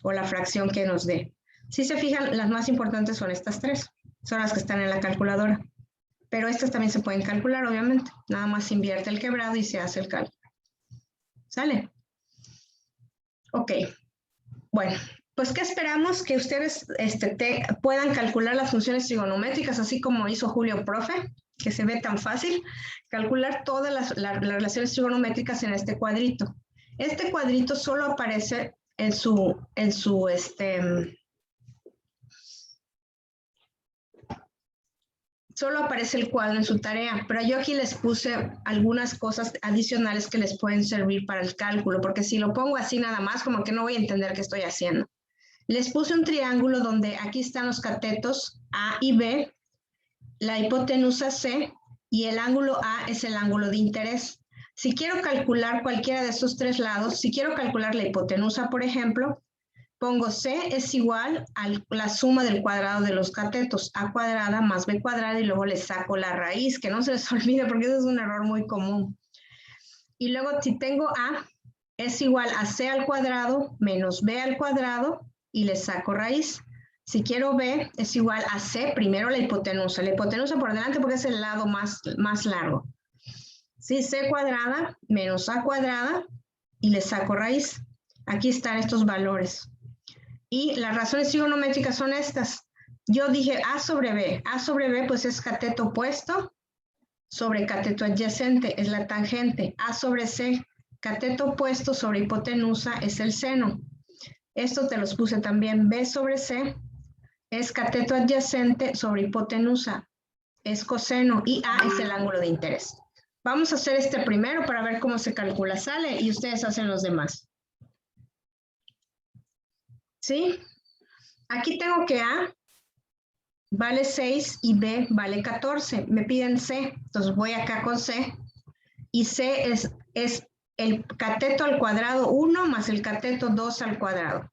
Speaker 1: o la fracción que nos dé. Si se fijan, las más importantes son estas tres. Son las que están en la calculadora. Pero estas también se pueden calcular, obviamente. Nada más se invierte el quebrado y se hace el cálculo. ¿Sale? Ok. Bueno, pues ¿qué esperamos? Que ustedes puedan calcular las funciones trigonométricas, así como hizo Julio Profe, que se ve tan fácil. Calcular todas las relaciones trigonométricas en este cuadrito. Este cuadrito solo aparece solo aparece el cuadro en su tarea, pero yo aquí les puse algunas cosas adicionales que les pueden servir para el cálculo, porque si lo pongo así nada más, como que no voy a entender qué estoy haciendo. Les puse un triángulo donde aquí están los catetos A y B, la hipotenusa C, y el ángulo A es el ángulo de interés. Si quiero calcular cualquiera de estos tres lados, si quiero calcular la hipotenusa, por ejemplo, pongo C es igual a la suma del cuadrado de los catetos, A cuadrada más B cuadrada, y luego le saco la raíz, que no se les olvide porque eso es un error muy común. Y luego si tengo A es igual a C al cuadrado menos B al cuadrado y le saco raíz. Si quiero B es igual a C, primero la hipotenusa por delante porque es el lado más largo. Sí, C cuadrada menos A cuadrada y le saco raíz. Aquí están estos valores. Y las razones trigonométricas son estas. Yo dije A sobre B. A sobre B pues es cateto opuesto sobre cateto adyacente, es la tangente. A sobre C, cateto opuesto sobre hipotenusa es el seno. Esto te los puse también. B sobre C es cateto adyacente sobre hipotenusa, es coseno. Y A es el ángulo de interés. Vamos a hacer este primero para ver cómo se calcula. Sale y ustedes hacen los demás. ¿Sí? Aquí tengo que A vale 6 y B vale 14. Me piden C, entonces voy acá con C. Y C es el cateto al cuadrado 1 más el cateto 2 al cuadrado.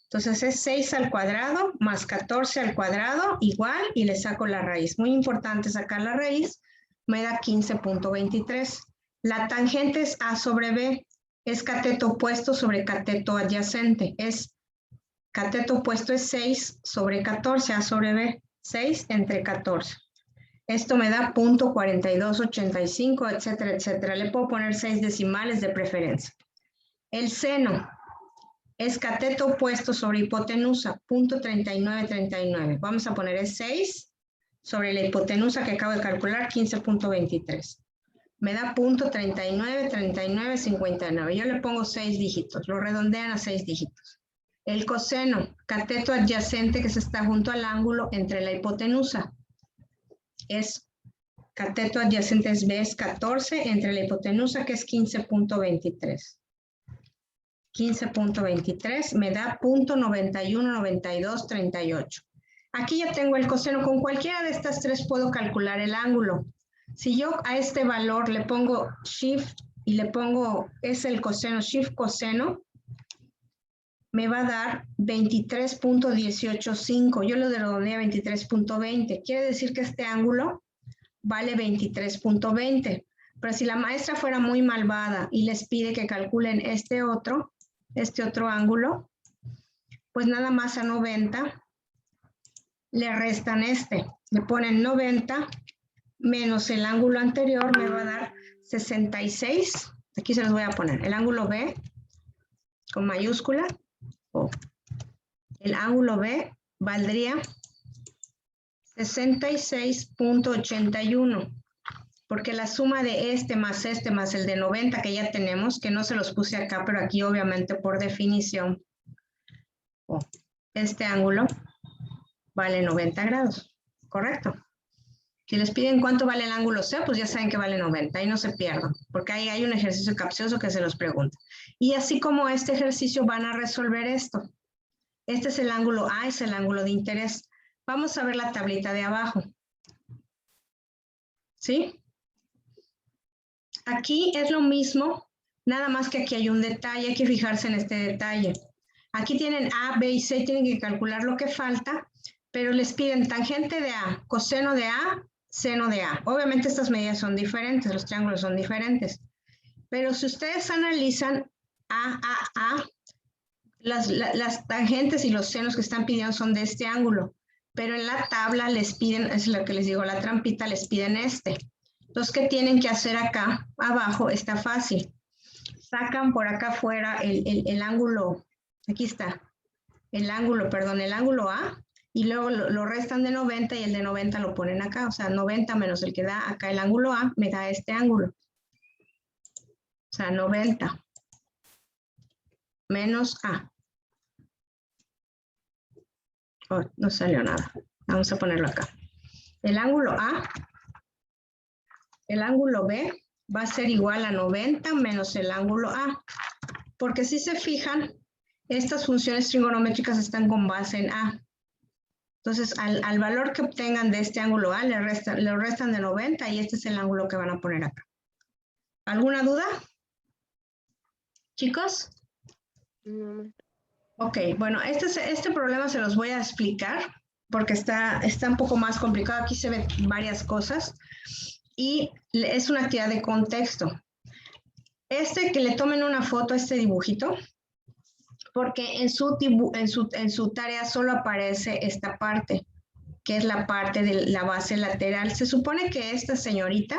Speaker 1: Entonces es 6 al cuadrado más 14 al cuadrado igual y le saco la raíz. Muy importante sacar la raíz. Me da 15.23. La tangente es A sobre B. Es cateto opuesto sobre cateto adyacente. Cateto opuesto es 6 sobre 14, A sobre B, 6 entre 14. Esto me da 0.4285, etcétera, etcétera. Le puedo poner 6 decimales de preferencia. El seno es cateto opuesto sobre hipotenusa, 0.3939. Vamos a poner es 6 sobre la hipotenusa que acabo de calcular, 15.23. Me da 0.393959. Yo le pongo 6 dígitos, lo redondean a 6 dígitos. El coseno, cateto adyacente que se está junto al ángulo entre la hipotenusa. Es cateto adyacente es B, es 14, entre la hipotenusa que es 15.23. 15.23 me da 0.919238. Aquí ya tengo el coseno. Con cualquiera de estas tres puedo calcular el ángulo. Si yo a este valor le pongo shift y le pongo, es el coseno, shift coseno, me va a dar 23.185. Yo lo redondeé a 23.20. Quiere decir que este ángulo vale 23.20. Pero si la maestra fuera muy malvada y les pide que calculen este otro ángulo, pues nada más a 90 le restan este. Le ponen 90 menos el ángulo anterior, me va a dar 66. Aquí se los voy a poner. El ángulo B con mayúscula. El ángulo B valdría 66.81, porque la suma de este más el de 90 que ya tenemos, que no se los puse acá, pero aquí obviamente por definición, este ángulo vale 90 grados, ¿correcto? Si les piden cuánto vale el ángulo C, pues ya saben que vale 90 y no se pierdan, porque ahí hay un ejercicio capcioso que se los pregunta. Y así como este ejercicio van a resolver esto. Este es el ángulo A, es el ángulo de interés. Vamos a ver la tablita de abajo. ¿Sí? Aquí es lo mismo, nada más que aquí hay un detalle, hay que fijarse en este detalle. Aquí tienen A, B y C, tienen que calcular lo que falta, pero les piden tangente de A, coseno de A, seno de A. Obviamente estas medidas son diferentes, los triángulos son diferentes. Pero si ustedes analizan A, las tangentes y los senos que están pidiendo son de este ángulo. Pero en la tabla les piden, es lo que les digo, la trampita, les piden este. Entonces, ¿qué tienen que hacer acá? Abajo está fácil. Sacan por acá afuera el ángulo, aquí está, el ángulo A, y luego lo restan de 90 y el de 90 lo ponen acá. O sea, 90 menos el que da acá el ángulo A, me da este ángulo. O sea, 90 menos A. Oh, no salió nada. Vamos a ponerlo acá. El ángulo A, el ángulo B va a ser igual a 90 menos el ángulo A. Porque si se fijan, estas funciones trigonométricas están con base en A. Entonces, al valor que obtengan de este ángulo A, le restan de 90 y este es el ángulo que van a poner acá. ¿Alguna duda? ¿Chicos?
Speaker 2: No.
Speaker 1: Ok, bueno, este problema se los voy a explicar porque está un poco más complicado. Aquí se ven varias cosas y es una actividad de contexto. Que le tomen una foto a este dibujito, porque en su tarea solo aparece esta parte, que es la parte de la base lateral. Se supone que esta señorita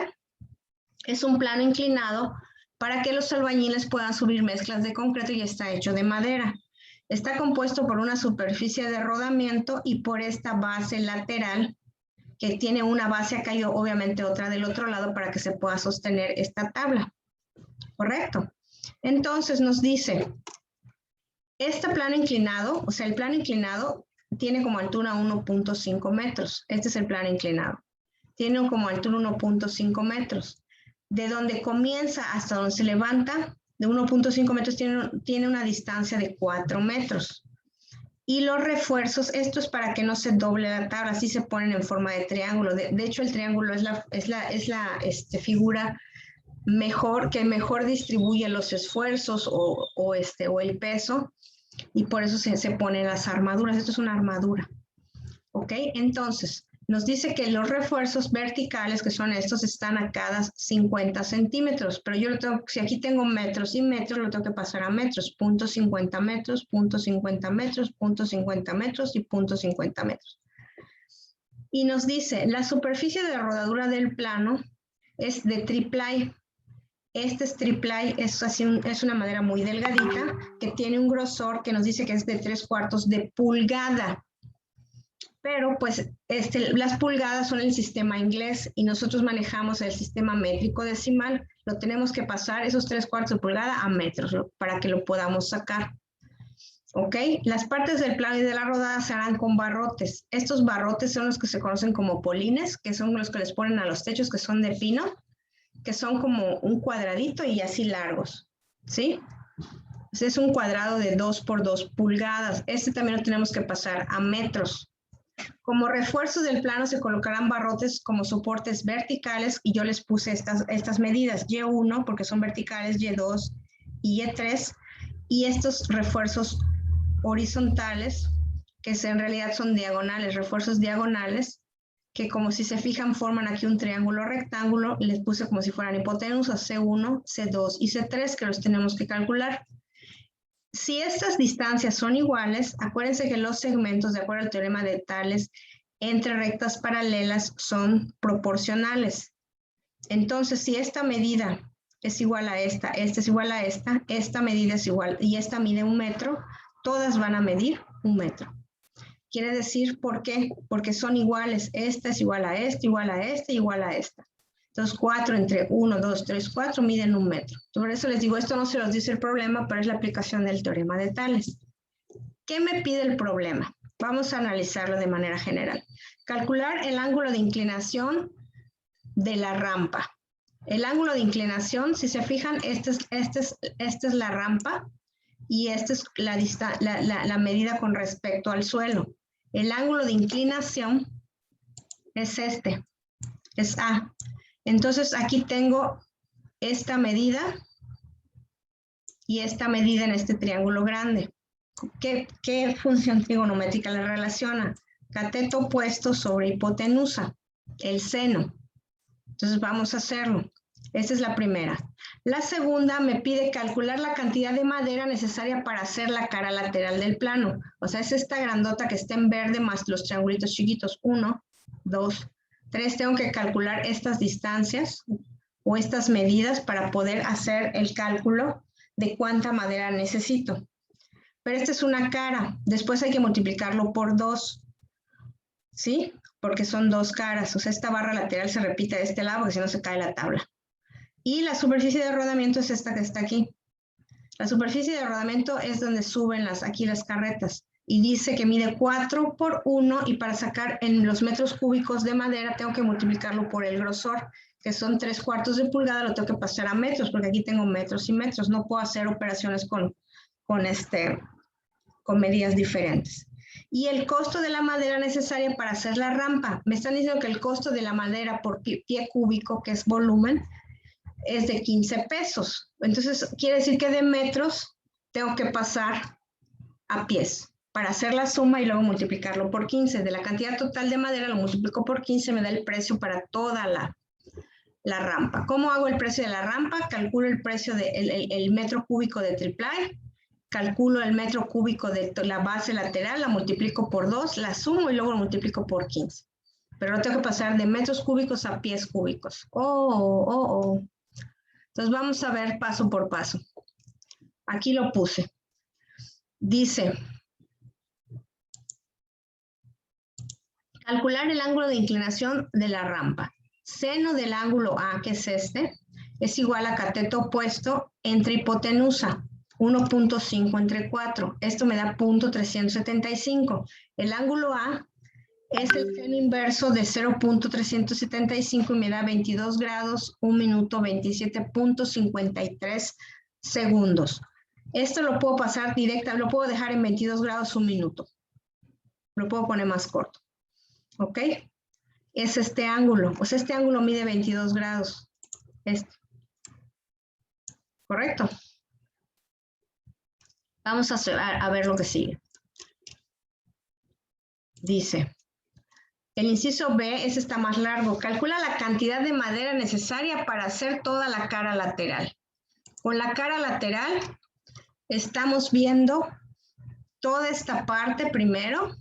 Speaker 1: es un plano inclinado para que los albañiles puedan subir mezclas de concreto y está hecho de madera. Está compuesto por una superficie de rodamiento y por esta base lateral, que tiene una base acá y obviamente otra del otro lado para que se pueda sostener esta tabla. ¿Correcto? Entonces nos dice, este plano inclinado, o sea, el plano inclinado tiene como altura 1.5 metros. Este es el plano inclinado. Tiene como altura 1.5 metros. De donde comienza hasta donde se levanta, de 1.5 metros tiene una distancia de 4 metros. Y los refuerzos, esto es para que no se doble la tabla, así se ponen en forma de triángulo. De hecho, el triángulo es la figura que mejor distribuye los esfuerzos o el peso, y por eso se ponen las armaduras. Esto es una armadura. ¿Ok? Entonces, nos dice que los refuerzos verticales, que son estos, están a cada 50 centímetros, pero yo si aquí tengo metros y metros, lo tengo que pasar a metros, 0.50 metros, 0.50 metros, 0.50 metros y 0.50 metros. Y nos dice, la superficie de la rodadura del plano es de triplay. Este es triplay, es una madera muy delgadita, que tiene un grosor que nos dice que es de 3/4 de pulgada. Pero pues las pulgadas son el sistema inglés y nosotros manejamos el sistema métrico decimal. Lo tenemos que pasar esos 3/4 de pulgada a metros para que lo podamos sacar. ¿Ok? Las partes del plano y de la rodada se harán con barrotes. Estos barrotes son los que se conocen como polines, que son los que les ponen a los techos, que son de pino, que son como un cuadradito y así largos. ¿Sí? Entonces es un cuadrado de 2 por 2 pulgadas. Este también lo tenemos que pasar a metros. Como refuerzo del plano se colocarán barrotes como soportes verticales y yo les puse estas medidas, Y1 porque son verticales, Y2 y Y3, y estos refuerzos horizontales, que en realidad son diagonales, refuerzos diagonales, que como si se fijan forman aquí un triángulo rectángulo, les puse como si fueran hipotenusas, C1, C2 y C3, que los tenemos que calcular. Si estas distancias son iguales, acuérdense que los segmentos, de acuerdo al teorema de Tales, entre rectas paralelas son proporcionales. Entonces, si esta medida es igual a esta es igual a esta medida es igual, y esta mide 1 metro, todas van a medir 1 metro. Quiere decir, ¿por qué? Porque son iguales. Esta es igual a esta, igual a esta, igual a esta. Entonces, 4 entre 1, 2, 3, 4 miden 1 metro. Por eso les digo, esto no se los dice el problema, pero es la aplicación del teorema de Tales. ¿Qué me pide el problema? Vamos a analizarlo de manera general. Calcular el ángulo de inclinación de la rampa. El ángulo de inclinación, si se fijan, esta es la rampa y esta es la medida con respecto al suelo. El ángulo de inclinación es este, es A. Entonces aquí tengo esta medida y esta medida en este triángulo grande. ¿Qué función trigonométrica le relaciona? Cateto opuesto sobre hipotenusa, el seno. Entonces vamos a hacerlo. Esta es la primera. La segunda me pide calcular la cantidad de madera necesaria para hacer la cara lateral del plano. O sea, es esta grandota que está en verde más los triangulitos chiquitos. 1, 2, 3. Tengo que calcular estas distancias o estas medidas para poder hacer el cálculo de cuánta madera necesito. Pero esta es una cara. Después hay que multiplicarlo por 2. ¿Sí? Porque son 2 caras. O sea, esta barra lateral se repite de este lado porque si no se cae la tabla. Y la superficie de rodamiento es esta que está aquí. La superficie de rodamiento es donde suben aquí las carretas. Y dice que mide 4 por 1 y para sacar en los metros cúbicos de madera tengo que multiplicarlo por el grosor, que son 3/4 de pulgada, lo tengo que pasar a metros, porque aquí tengo metros y metros. No puedo hacer operaciones con medidas diferentes. Y el costo de la madera necesaria para hacer la rampa. Me están diciendo que el costo de la madera por pie cúbico, que es volumen, es de 15 pesos. Entonces, quiere decir que de metros tengo que pasar a pies para hacer la suma y luego multiplicarlo por 15. De la cantidad total de madera lo multiplico por 15, me da el precio para toda la rampa. ¿Cómo hago el precio de la rampa? Calculo el precio del metro cúbico de triplay, calculo el metro cúbico de la base lateral, la multiplico por 2, la sumo y luego lo multiplico por 15. Pero no tengo que pasar de metros cúbicos a pies cúbicos. Entonces vamos a ver paso por paso. Aquí lo puse. Dice, calcular el ángulo de inclinación de la rampa. Seno del ángulo A, que es este, es igual a cateto opuesto entre hipotenusa, 1.5 entre 4. Esto me da 0.375. El ángulo A es el seno inverso de 0.375 y me da 22 grados, 1 minuto, 27.53 segundos. Esto lo puedo pasar directa, lo puedo dejar en 22 grados, 1 minuto. Lo puedo poner más corto. ¿Ok? Es este ángulo. O sea, este ángulo mide 22 grados. ¿Correcto? Vamos a ver lo que sigue. Dice, el inciso B, ese está más largo. Calcula la cantidad de madera necesaria para hacer toda la cara lateral. Con la cara lateral estamos viendo toda esta parte primero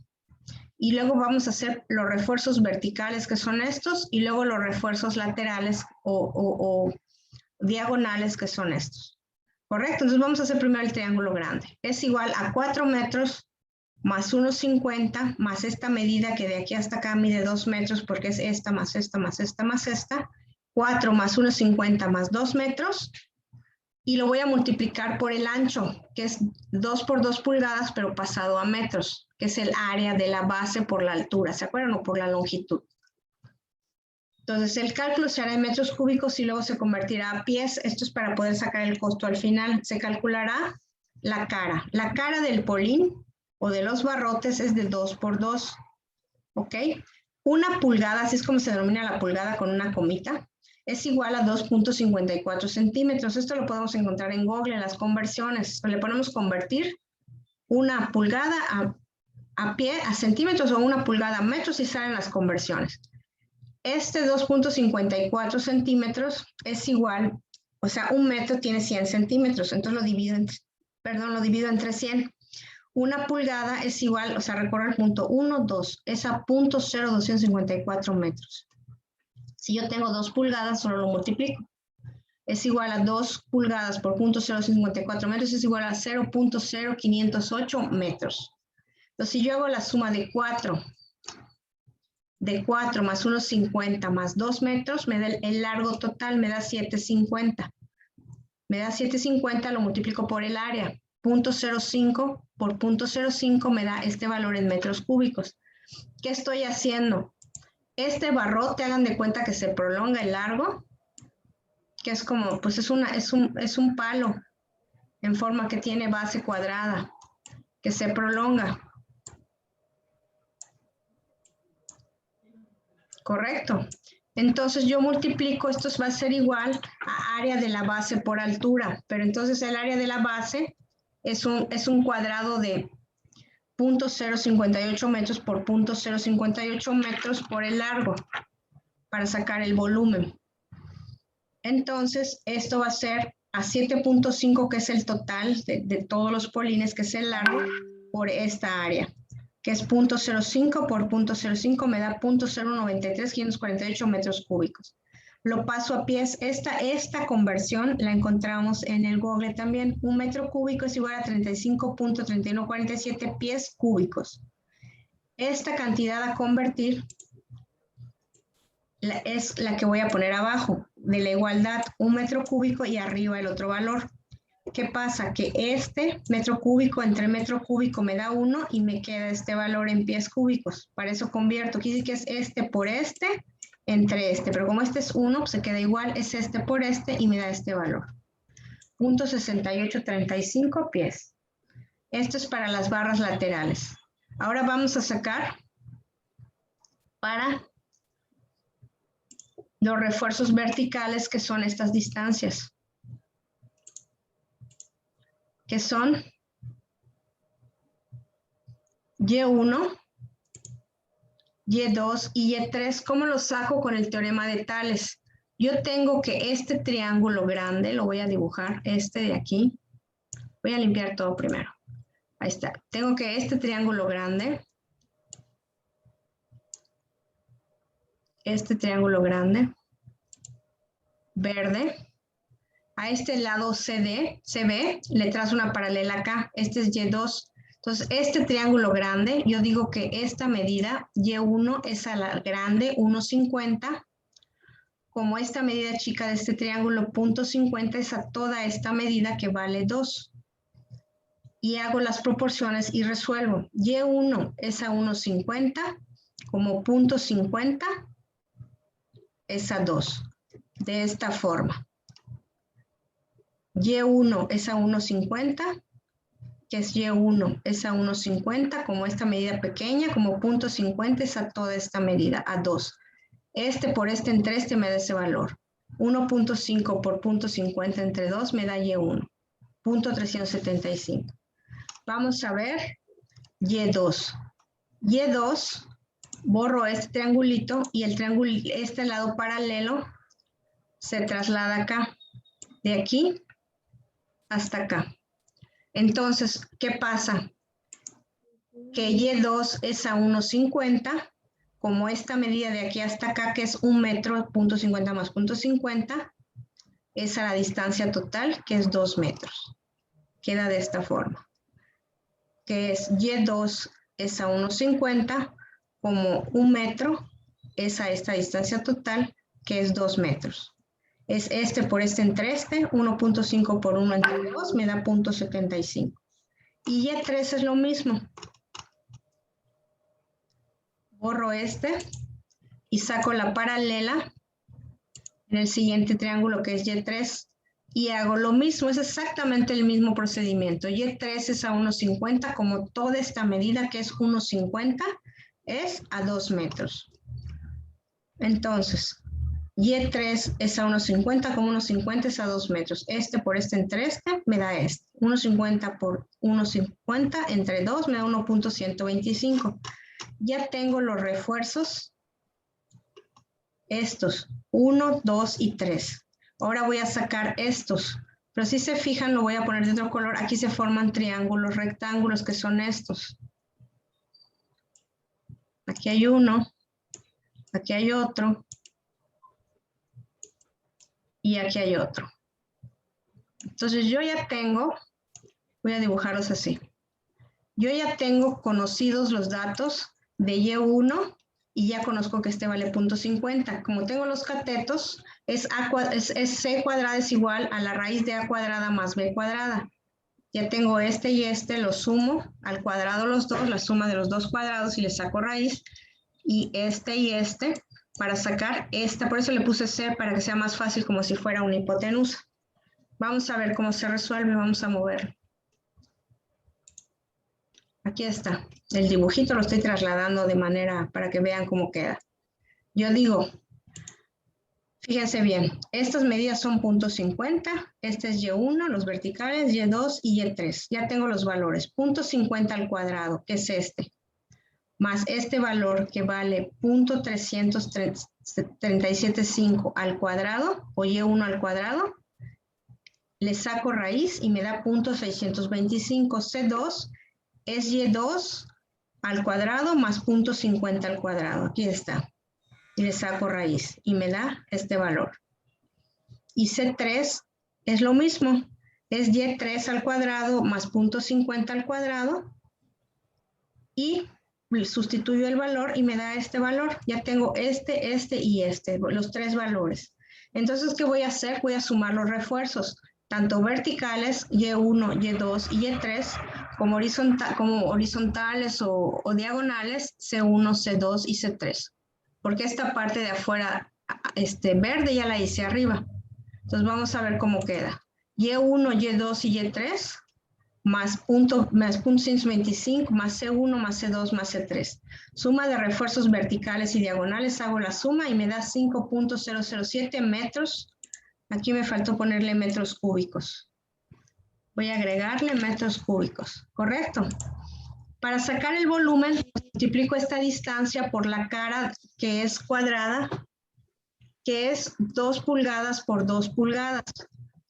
Speaker 1: y luego vamos a hacer los refuerzos verticales, que son estos, y luego los refuerzos laterales o diagonales, que son estos. ¿Correcto? Entonces vamos a hacer primero el triángulo grande. Es igual a 4 metros más 1,50 más esta medida que de aquí hasta acá mide 2 metros porque es esta más esta más esta más esta. 4 más 1,50 más 2 metros. Y lo voy a multiplicar por el ancho, que es 2 por 2 pulgadas, pero pasado a metros, que es el área de la base por la altura. ¿Se acuerdan? O por la longitud. Entonces, el cálculo se hará en metros cúbicos y luego se convertirá a pies. Esto es para poder sacar el costo al final. Se calculará la cara. La cara del polín o de los barrotes es de 2 por 2. ¿Ok? 1 pulgada, así es como se denomina la pulgada con una comita, es igual a 2.54 centímetros. Esto lo podemos encontrar en Google, en las conversiones. Le ponemos convertir 1 pulgada a pie, a centímetros o 1 pulgada a metros y salen las conversiones. Este 2.54 centímetros es igual, o sea, 1 metro tiene 100 centímetros, entonces lo divido entre 100. 1 pulgada es igual, o sea, recorre el punto 1, 2, es a 0.0254 metros. Si yo tengo 2 pulgadas, solo lo multiplico. Es igual a 2 pulgadas por 0.0254 metros, es igual a 0.0508 metros. Entonces, si yo hago la suma de 4 más 1,50 más 2 metros, me da el largo total, me da 7,50. Me da 7,50, lo multiplico por el área. 0.05 por 0.05 me da este valor en metros cúbicos. ¿Qué estoy haciendo? Este barrote, hagan de cuenta que se prolonga el largo, que es como, pues es un palo en forma que tiene base cuadrada, que se prolonga. Correcto. Entonces yo multiplico, esto va a ser igual a área de la base por altura, pero entonces el área de la base es un cuadrado de 0.058 metros por 0.058 metros por el largo para sacar el volumen. Entonces esto va a ser a 7.5, que es el total de todos los polines, que es el largo, por esta área, que es 0.05 por 0.05 me da 0.093 metros cúbicos. Lo paso a pies. Esta conversión la encontramos en el Google también. Un metro cúbico es igual a 35.3147 pies cúbicos. Esta cantidad a convertir es la que voy a poner abajo de la igualdad, un metro cúbico y arriba el otro valor. ¿Qué pasa? Que este metro cúbico entre metro cúbico me da 1 y me queda este valor en pies cúbicos. Para eso convierto. Quiere decir que es este por este entre este. Pero como este es 1, pues se queda igual. Es este por este y me da este valor. 0.6835 pies. Esto es para las barras laterales. Ahora vamos a sacar para los refuerzos verticales, que son estas distancias, que son Y1, Y2 y Y3. ¿Cómo lo saco? Con el teorema de Tales. Yo tengo que este triángulo grande, lo voy a dibujar, este de aquí. Voy a limpiar todo primero. Ahí está. Tengo que este triángulo grande, verde, a este lado CB, le trazo una paralela acá. Este es Y2. Entonces, este triángulo grande, yo digo que esta medida, Y1, es a la grande, 1.50. Como esta medida chica de este triángulo, 0.50, es a toda esta medida que vale 2. Y hago las proporciones y resuelvo. Y1 es a 1.50, como 0.50 es a 2. De esta forma. Y1 es a 1.50, que es Y1 es a 1.50, como esta medida pequeña, como 0.50 es a toda esta medida, a 2. Este por este entre este me da ese valor. 1.5 por 0.50 entre 2 me da Y1, 0.375. Vamos a ver Y2. Y2, borro este triangulito y el triángulo, este lado paralelo, se traslada acá, de aquí hasta acá. Entonces, ¿qué pasa? Que Y2 es a 1.50, como esta medida de aquí hasta acá, que es 1 metro, 0.50 más 0.50, es a la distancia total, que es 2 metros. Queda de esta forma. Que es Y2 es a 1.50, como 1 metro es a esta distancia total, que es 2 metros. Es este por este entre este, 1.5 por 1 entre 2, me da 0.75. Y Y3 es lo mismo. Borro este y saco la paralela en el siguiente triángulo, que es Y3, y hago lo mismo, es exactamente el mismo procedimiento. Y3 es a 1.50, como toda esta medida, que es 1.50, es a 2 metros. Entonces, Y3 es a 1.50, como 1.50 es a 2 metros. Este por este entre este me da este. 1.50 por 1.50 entre 2 me da 1.125. Ya tengo los refuerzos. Estos, 1, 2 y 3. Ahora voy a sacar estos. Pero si se fijan, lo voy a poner de otro color. Aquí se forman triángulos, rectángulos, que son estos. Aquí hay uno. Aquí hay otro. Y aquí hay otro. Entonces yo ya tengo, voy a dibujarlos así. Yo ya tengo conocidos los datos de Y1 y ya conozco que este vale 0.50. Como tengo los catetos, es C cuadrada es igual a la raíz de A cuadrada más B cuadrada. Ya tengo este y este, los sumo al cuadrado los dos, la suma de los dos cuadrados y le saco raíz. Y este, para sacar esta, por eso le puse C para que sea más fácil, como si fuera una hipotenusa. Vamos a ver cómo se resuelve, vamos a moverlo. Aquí está, el dibujito lo estoy trasladando de manera para que vean cómo queda. yo digo, fíjense bien, estas medidas son .50, este es Y1, los verticales, Y2 y Y3. Ya tengo los valores, .50 al cuadrado, que es este, más este valor que vale .337.5 al cuadrado, o Y1 al cuadrado, le saco raíz y me da .625. C2 es Y2 al cuadrado más .50 al cuadrado. Aquí está. Y le saco raíz y me da este valor. Y C3 es lo mismo. Es Y3 al cuadrado más .50 al cuadrado. Y sustituyo el valor y me da este valor. Ya tengo este y este, los tres valores. Entonces, ¿qué voy a hacer? Voy a sumar los refuerzos, tanto verticales, Y1, Y2 y Y3, como horizontales o diagonales, C1, C2 y C3. Porque esta parte de afuera verde ya la hice arriba. Entonces vamos a ver cómo queda. Y1, Y2 y Y3 más .125 más C1 más C2 más C3. Suma de refuerzos verticales y diagonales, hago la suma y me da 5.007 metros. Aquí me faltó ponerle metros cúbicos. Voy a agregarle metros cúbicos, ¿correcto? Para sacar el volumen, multiplico esta distancia por la cara que es cuadrada, que es 2 pulgadas por 2 pulgadas,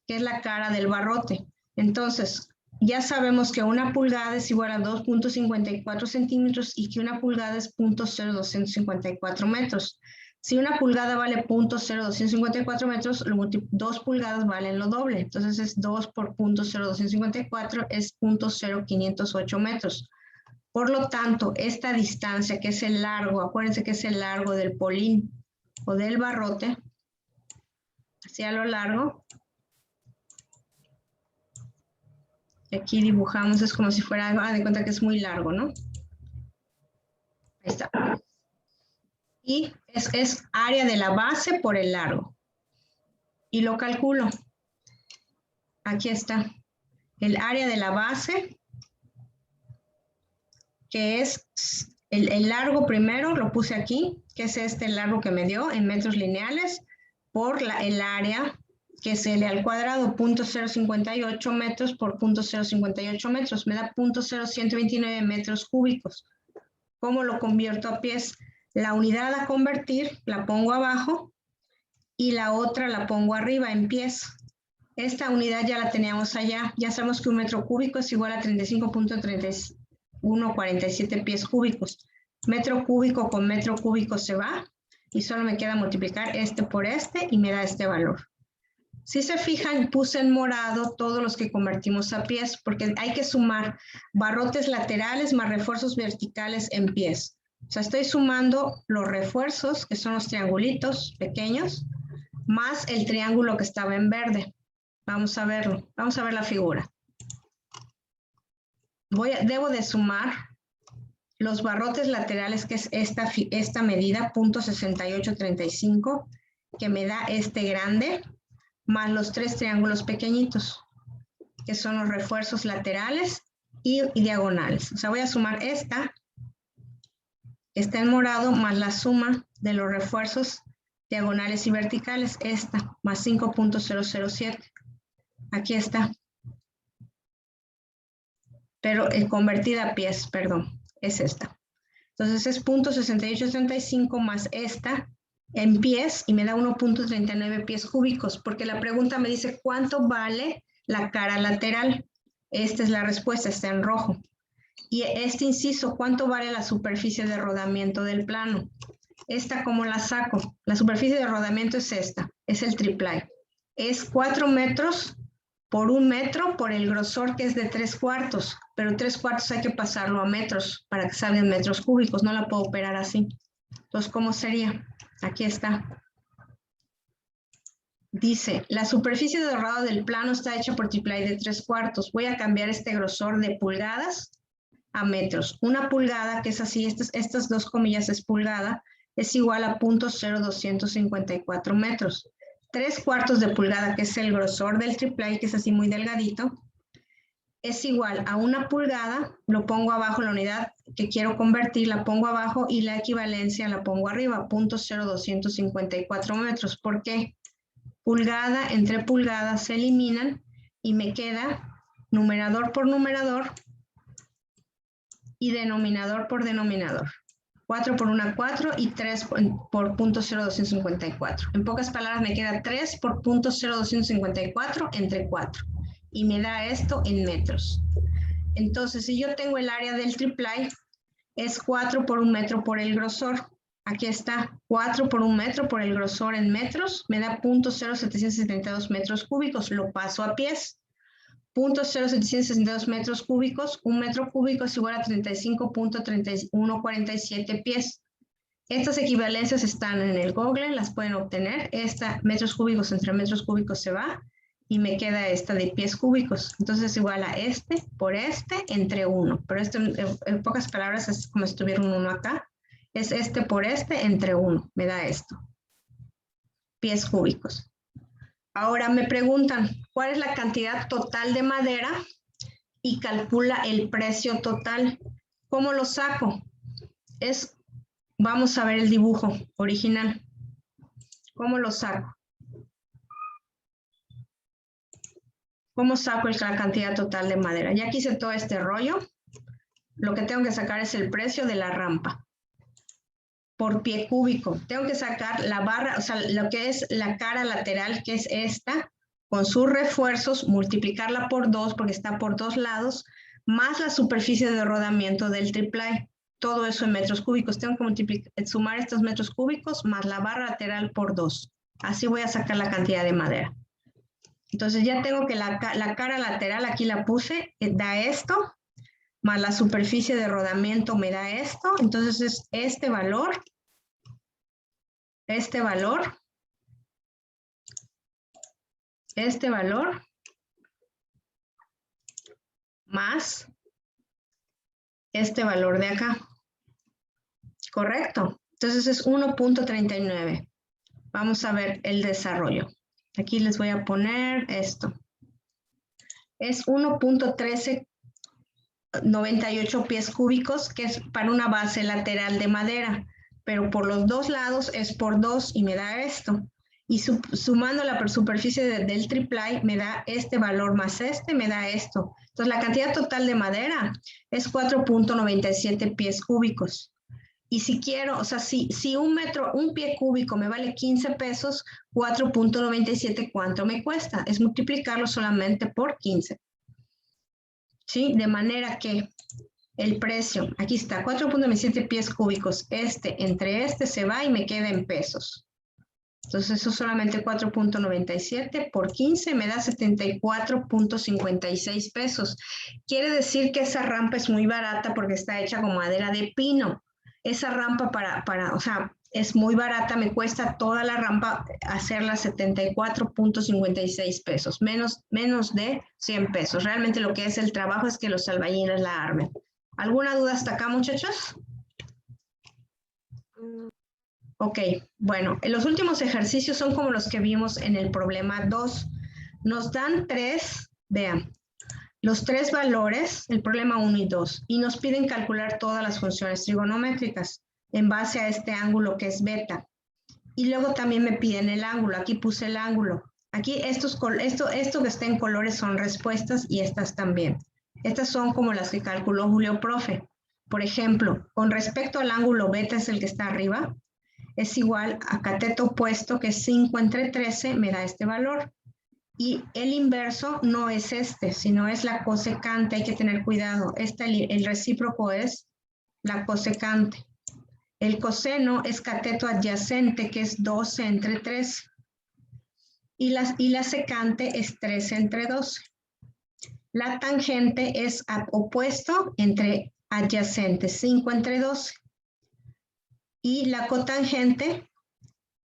Speaker 1: que es la cara del barrote. Entonces, ya sabemos que 1 pulgada es igual a 2.54 centímetros y que 1 pulgada es .0254 metros. Si 1 pulgada vale .0254 metros, 2 pulgadas valen lo doble. Entonces es 2 por .0254 es .0508 metros. Por lo tanto, esta distancia, que es el largo, acuérdense que es el largo del polín o del barrote, hacia lo largo. Aquí dibujamos, es como si fuera, de cuenta que es muy largo, ¿no? Ahí está. Y es área de la base por el largo. Y lo calculo. Aquí está. El área de la base, que es el largo primero, lo puse aquí, que es este largo que me dio en metros lineales, por el área, que es L al cuadrado, .058 metros por .058 metros, me da .0129 metros cúbicos. ¿Cómo lo convierto a pies? La unidad a convertir la pongo abajo y la otra la pongo arriba en pies. Esta unidad ya la teníamos allá. Ya sabemos que un metro cúbico es igual a 35.3147 pies cúbicos. Metro cúbico con metro cúbico se va y solo me queda multiplicar este por este y me da este valor. Si se fijan, puse en morado todos los que convertimos a pies porque hay que sumar barrotes laterales más refuerzos verticales en pies. O sea, estoy sumando los refuerzos, que son los triangulitos pequeños, más el triángulo que estaba en verde. Vamos a verlo. Vamos a ver la figura. Debo de sumar los barrotes laterales, que es esta medida, .6835, que me da este grande, más los 3 triángulos pequeñitos, que son los refuerzos laterales y diagonales. O sea, voy a sumar esta, que está en morado, más la suma de los refuerzos diagonales y verticales, esta, más 5.007. Aquí está. Pero convertida a pies, perdón, es esta. Entonces es .6835 más esta en pies y me da 1.39 pies cúbicos, porque la pregunta me dice ¿cuánto vale la cara lateral? Esta es la respuesta, está en rojo. Y este inciso, ¿cuánto vale la superficie de rodamiento del plano? Esta, ¿cómo la saco? La superficie de rodamiento es esta, es el triplay. Es 4 metros por 1 metro por el grosor, que es de 3/4, pero 3/4 hay que pasarlo a metros para que salgan metros cúbicos, no la puedo operar así. Entonces, ¿cómo sería? Aquí está. Dice, la superficie de rodado del plano está hecha por triplay de 3/4. Voy a cambiar este grosor de pulgadas a metros. 1 pulgada, que es así, estas 2 comillas es pulgada, es igual a .0254 metros. 3/4 de pulgada, que es el grosor del triplay, que es así muy delgadito, es igual a 1 pulgada, lo pongo abajo, la unidad que quiero convertir, la pongo abajo y la equivalencia la pongo arriba, 0.0254 metros. ¿Por qué? Pulgada entre pulgadas se eliminan y me queda numerador por numerador y denominador por denominador. 4 por 1, 4 y 3 por 0.0254. En pocas palabras me queda 3 por 0.0254 entre 4. Y me da esto en metros. Entonces, si yo tengo el área del triplay, es 4 por 1 metro por el grosor. Aquí está, 4 por 1 metro por el grosor en metros, me da 0.0772 metros cúbicos, lo paso a pies. 0.0762 metros cúbicos, 1 metro cúbico es igual a 35.3147 pies. Estas equivalencias están en el Google, las pueden obtener. Esta, metros cúbicos entre metros cúbicos se va y me queda esta de pies cúbicos. Entonces es igual a este por este entre 1. Pero esto en pocas palabras es como si tuviera un 1 acá. Es este por este entre 1. Me da esto. Pies cúbicos. Ahora me preguntan, ¿cuál es la cantidad total de madera? Y calcula el precio total. ¿Cómo lo saco? Vamos a ver el dibujo original. ¿Cómo lo saco? ¿Cómo saco la cantidad total de madera? Ya quise todo este rollo. Lo que tengo que sacar es el precio de la rampa. Por pie cúbico. Tengo que sacar la barra, o sea, lo que es la cara lateral, que es esta, con sus refuerzos, multiplicarla por 2, porque está por 2 lados, más la superficie de rodamiento del triplay. Todo eso en metros cúbicos. Tengo que sumar estos metros cúbicos más la barra lateral por 2. Así voy a sacar la cantidad de madera. Entonces ya tengo que la cara lateral, aquí la puse, da esto, más la superficie de rodamiento me da esto. Entonces es este valor, más este valor de acá. ¿Correcto? Entonces es 1.39. Vamos a ver el desarrollo. Aquí les voy a poner esto. Es 1.1398 pies cúbicos, que es para una base lateral de madera, pero por los dos lados es por 2 y me da esto. Y sumando la superficie del triplay me da este valor más este, me da esto. Entonces la cantidad total de madera es 4.97 pies cúbicos. Y si quiero, o sea, si un pie cúbico me vale 15 pesos, 4.97, ¿cuánto me cuesta? Es multiplicarlo solamente por 15. ¿Sí? De manera que el precio, aquí está, 4.97 pies cúbicos, entre este se va y me queda en pesos. Entonces eso solamente 4.97 por 15 me da 74.56 pesos. Quiere decir que esa rampa es muy barata porque está hecha con madera de pino. Esa rampa o sea, es muy barata, me cuesta toda la rampa hacerla 74.56 pesos, menos de 100 pesos. Realmente lo que es el trabajo es que los albañiles la armen. ¿Alguna duda hasta acá, muchachos? Ok, bueno, los últimos ejercicios son como los que vimos en el problema 2. Nos dan 3, vean, los 3 valores, el problema 1 y 2, y nos piden calcular todas las funciones trigonométricas en base a este ángulo que es beta. Y luego también me piden el ángulo, aquí puse el ángulo. Aquí esto que está en colores son respuestas y estas también. Estas son como las que calculó Julio Profe. Por ejemplo, con respecto al ángulo beta, es el que está arriba, es igual a cateto opuesto, que es 5 entre 13, me da este valor. Y el inverso no es sino es la cosecante, hay que tener cuidado. El recíproco es la cosecante. El coseno es cateto adyacente, que es 12 entre 13. Y la secante es 13 entre 12. La tangente es opuesto entre adyacente, 5 entre 12. Y la cotangente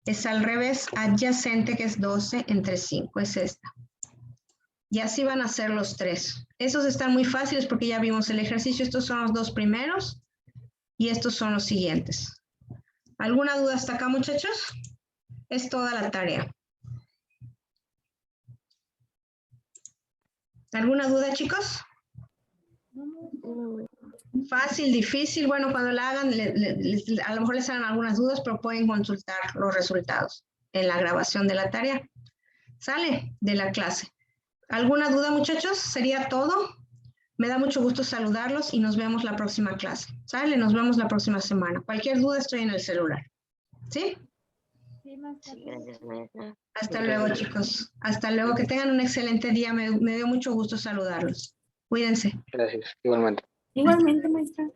Speaker 1: es al revés, adyacente, que es 12 entre 5, es esta. Y así van a ser los 3. Esos están muy fáciles porque ya vimos el ejercicio. Estos son los 2 primeros y estos son los siguientes. ¿Alguna duda hasta acá, muchachos? Es toda la tarea. ¿Alguna duda, chicos? Fácil, difícil. Bueno, cuando la hagan, a lo mejor les hagan algunas dudas, pero pueden consultar los resultados en la grabación de la tarea. ¿Sale? De la clase. ¿Alguna duda, muchachos? ¿Sería todo? Me da mucho gusto saludarlos y nos vemos la próxima clase. ¿Sale? Nos vemos la próxima semana. Cualquier duda estoy en el celular. ¿Sí?
Speaker 3: Sí, maestra.
Speaker 1: Hasta luego, chicos. Hasta luego. Que tengan un excelente día. Me dio mucho gusto saludarlos. Cuídense.
Speaker 6: Gracias, igualmente.
Speaker 3: Igualmente, maestra.